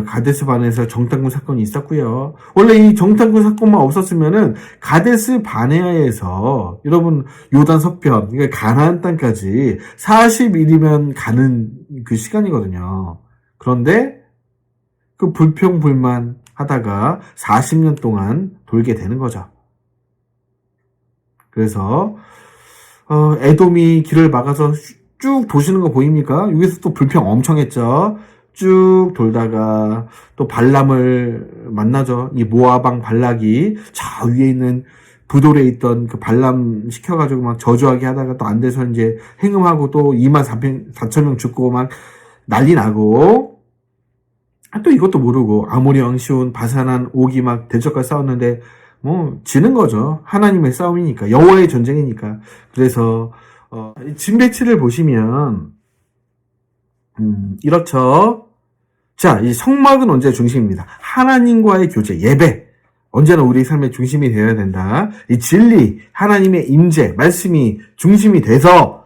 가데스 바네아에서 정탐꾼 사건이 있었고요. 원래 이 정탐꾼 사건만 없었으면은 가데스 바네아에서 여러분 요단 서편, 그러니까 가나안 땅까지 40일이면 가는 그 시간이거든요. 그런데 그 불평불만 하다가 40년 동안 돌게 되는 거죠. 그래서 에돔이 길을 막아서 쭉 도시는 거 보입니까? 여기서 또 불평 엄청 했죠. 쭉 돌다가 또 발람을 만나죠. 이 모아방 발락이 저 위에 있는 부돌에 있던 그 발람 시켜가지고 막 저주하게 하다가 또 안 돼서 이제 행음하고 또 2만 4천 명 죽고 막 난리 나고, 또 이것도 모르고 아모리 왕 시온 바산한 옥이 막 대적과 싸웠는데 뭐 지는 거죠. 하나님의 싸움이니까, 여호와의 전쟁이니까. 그래서 진 배치를 보시면 이렇죠. 자, 이 성막은 언제 중심입니다. 하나님과의 교제, 예배. 언제나 우리 삶의 중심이 되어야 된다. 이 진리, 하나님의 임재, 말씀이 중심이 돼서,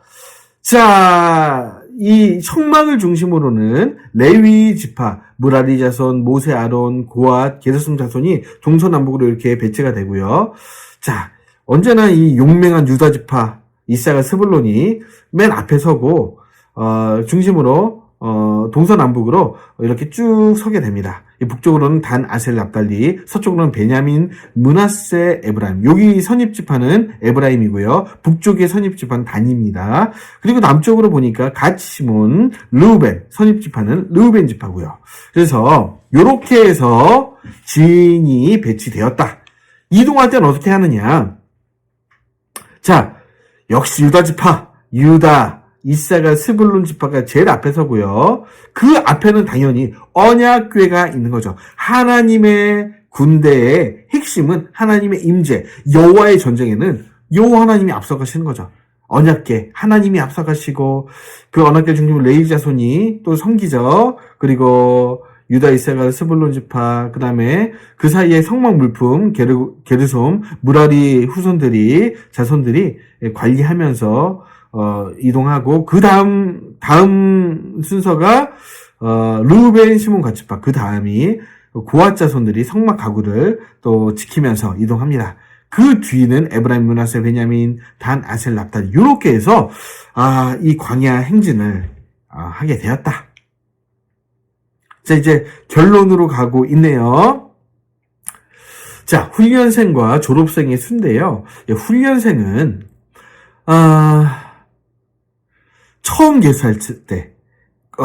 자, 이 성막을 중심으로는 레위 지파, 무라리 자손, 모세, 아론, 고앗, 게르손 자손이 동서남북으로 이렇게 배치가 되고요. 자, 언제나 이 용맹한 유다 지파, 이사가 스불론이 맨 앞에 서고, 중심으로 동서남북으로 이렇게 쭉 서게 됩니다. 북쪽으로는 단, 아셀, 납달리, 서쪽으로는 베냐민, 므낫세, 에브라임. 여기 선입지파는 에브라임이고요. 북쪽의 선입지파는 단입니다. 그리고 남쪽으로 보니까 갓, 시몬, 르우벤, 선입지파는 르우벤 지파고요. 그래서 이렇게 해서 진이 배치되었다. 이동할 때는 어떻게 하느냐? 자, 역시 유다 지파, 유다, 이사가, 스불론 지파가 제일 앞에 서고요. 그 앞에는 당연히 언약궤가 있는 거죠. 하나님의 군대의 핵심은 하나님의 임재, 여호와의 전쟁에는 여호와 하나님이 앞서가시는 거죠. 언약궤, 하나님이 앞서가시고 그 언약궤 중심으로 레위 자손이 또 섬기죠. 그리고 유다, 이사가, 스불론 지파, 그 다음에 그 사이에 성막 물품, 게르솜, 무라리 후손들이, 자손들이 관리하면서 이동하고, 그 다음 순서가, 르우벤, 시몬, 갓지파, 그 다음이 고앗 자손들이 성막 가구를 또 지키면서 이동합니다. 그 뒤는 에브라임, 므낫세, 베냐민, 단, 아셀, 납달리, 이렇게 해서, 이 광야 행진을 하게 되었다. 자, 이제 결론으로 가고 있네요. 자, 훈련생과 졸업생의 순인데요. 훈련생은, 처음 개수할 때,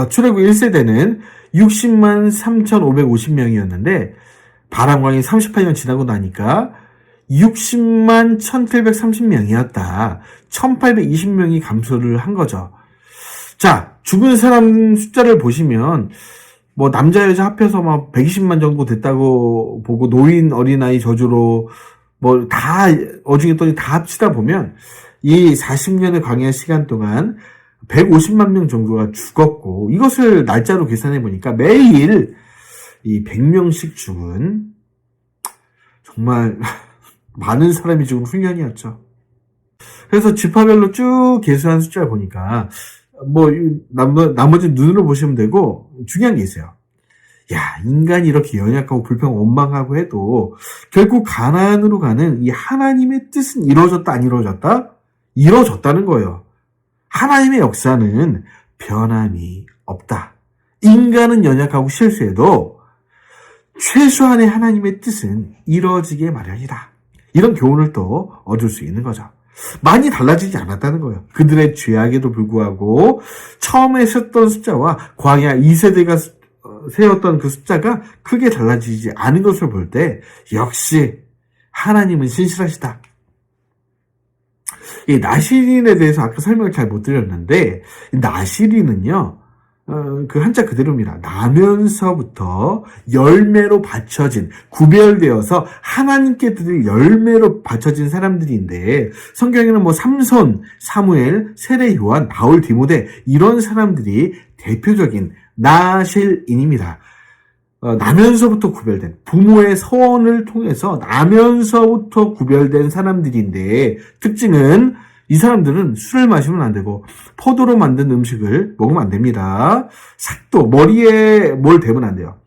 출애굽 1세대는 60만 3,550명이었는데, 바람광이 38년 지나고 나니까 60만 1,830명이었다. 1,820명이 감소를 한 거죠. 자, 죽은 사람 숫자를 보시면, 뭐 남자 여자 합해서 막 120만 정도 됐다고 보고 노인 어린아이 저주로 뭐 다 어중했더니 다 합치다 보면 이 40년의 광야 시간 동안 150만 명 정도가 죽었고, 이것을 날짜로 계산해 보니까 매일 이 100명씩 죽은 정말 많은 사람이 죽은 훈련이었죠. 그래서 지파별로 쭉 계수한 숫자를 보니까 뭐 나머지 눈으로 보시면 되고, 중요한 게 있어요. 야, 인간이 이렇게 연약하고 불평원망하고 해도 결국 가나안으로 가는 이 하나님의 뜻은 이루어졌다 안 이루어졌다? 이루어졌다는 거예요. 하나님의 역사는 변함이 없다. 인간은 연약하고 실수해도 최소한의 하나님의 뜻은 이루어지게 마련이다. 이런 교훈을 또 얻을 수 있는 거죠. 많이 달라지지 않았다는 거예요. 그들의 죄악에도 불구하고 처음에 세웠던 숫자와 광야 2세대가 세웠던 그 숫자가 크게 달라지지 않은 것을 볼 때 역시 하나님은 신실하시다. 이 나시린에 대해서 아까 설명을 잘 못 드렸는데, 나시린은요, 그 한자 그대로입니다. 나면서부터 열매로 바쳐진, 구별되어서 하나님께 드릴 열매로 바쳐진 사람들인데, 성경에는 뭐 삼손, 사무엘, 세례 요한, 바울, 디모데 이런 사람들이 대표적인 나실인입니다. 나면서부터 구별된, 부모의 서원을 통해서 나면서부터 구별된 사람들인데, 특징은 이 사람들은 술을 마시면 안 되고 포도로 만든 음식을 먹으면 안 됩니다. 삭도, 머리에 뭘 대면 안 돼요.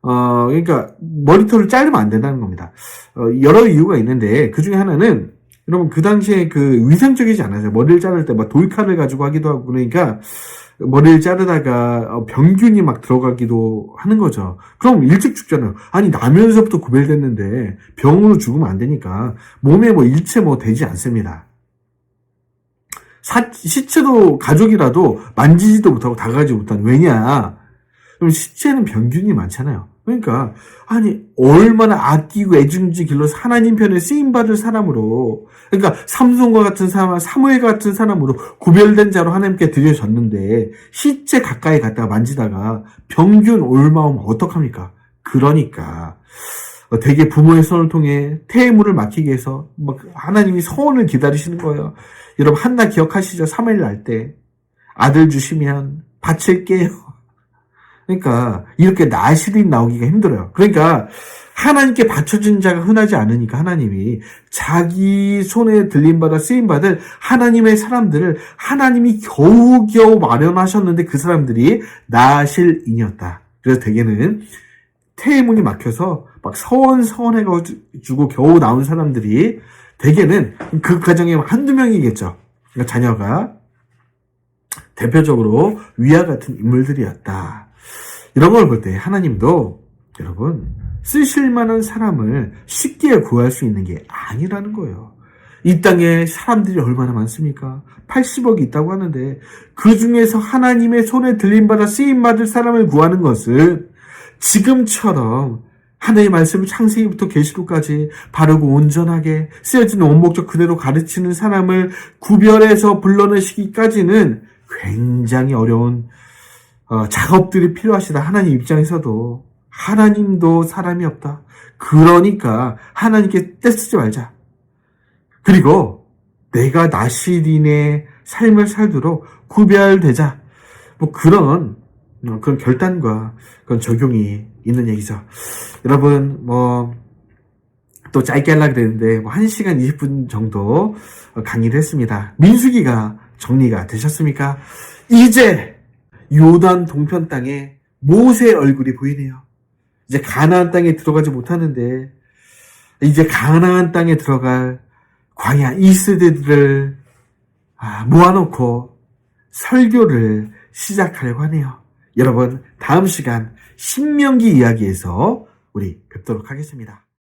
그러니까 머리털을 자르면 안 된다는 겁니다. 여러 이유가 있는데 그 중에 하나는, 여러분 그 당시에 그 위생적이지 않아요. 머리를 자를 때 막 돌칼을 가지고 하기도 하고, 그러니까 머리를 자르다가 병균이 막 들어가기도 하는 거죠. 그럼 일찍 죽잖아요. 아니, 나면서부터 구별됐는데 병으로 죽으면 안 되니까 몸에 뭐 일체 뭐 되지 않습니다. 시체도 가족이라도 만지지도 못하고 다가가지 못한. 왜냐? 그럼 시체는 병균이 많잖아요. 그러니까 아니, 얼마나 아끼고 애중지 길러서 하나님 편에 쓰임받을 사람으로, 그러니까 삼손과 같은 사람, 사무엘 같은 사람으로 구별된 자로 하나님께 드려졌는데 시체 가까이 갔다가 만지다가 병균 올 마음 어떡합니까? 그러니까 되게 부모의 손을 통해 태의물을 맡기게 해서 막 하나님이 서원을 기다리시는 거예요. 여러분 한나 기억하시죠? 사무엘 날 때 아들 주시면 바칠게요. 그러니까 이렇게 나실이 나오기가 힘들어요. 그러니까 하나님께 바쳐진 자가 흔하지 않으니까 하나님이 자기 손에 들림받아 쓰임받을 하나님의 사람들을 하나님이 겨우겨우 마련하셨는데 그 사람들이 나실인이었다. 그래서 대개는 태의문이 막혀서 막 서원해가지고 겨우 나온 사람들이 대개는 그 가정에 한두 명이겠죠. 그러니까 자녀가 대표적으로 위와 같은 인물들이었다. 이런 걸 볼 때 하나님도 여러분 쓰실 만한 사람을 쉽게 구할 수 있는 게 아니라는 거예요. 이 땅에 사람들이 얼마나 많습니까? 80억이 있다고 하는데 그 중에서 하나님의 손에 들림받아 쓰임받을 사람을 구하는 것은 지금처럼 하나님의 말씀을 창세기부터 계시록까지 바르고 온전하게 쓰여진 원목적 그대로 가르치는 사람을 구별해서 불러내시기까지는 굉장히 어려운 작업들이 필요하시다. 하나님 입장에서도 하나님도 사람이 없다. 그러니까 하나님께 떼쓰지 말자. 그리고 내가 나시린의 삶을 살도록 구별되자. 뭐 그런 결단과 그런 적용이 있는 얘기죠. 여러분 또 짧게 하려고 그랬는데 1시간 20분 정도 강의를 했습니다. 민수기가 정리가 되셨습니까? 이제 요단 동편 땅에 모세의 얼굴이 보이네요. 이제 가나안 땅에 들어가지 못하는데 이제 가나안 땅에 들어갈 광야 2세대들을 모아놓고 설교를 시작하려고 하네요. 여러분 다음 시간 신명기 이야기에서 우리 뵙도록 하겠습니다.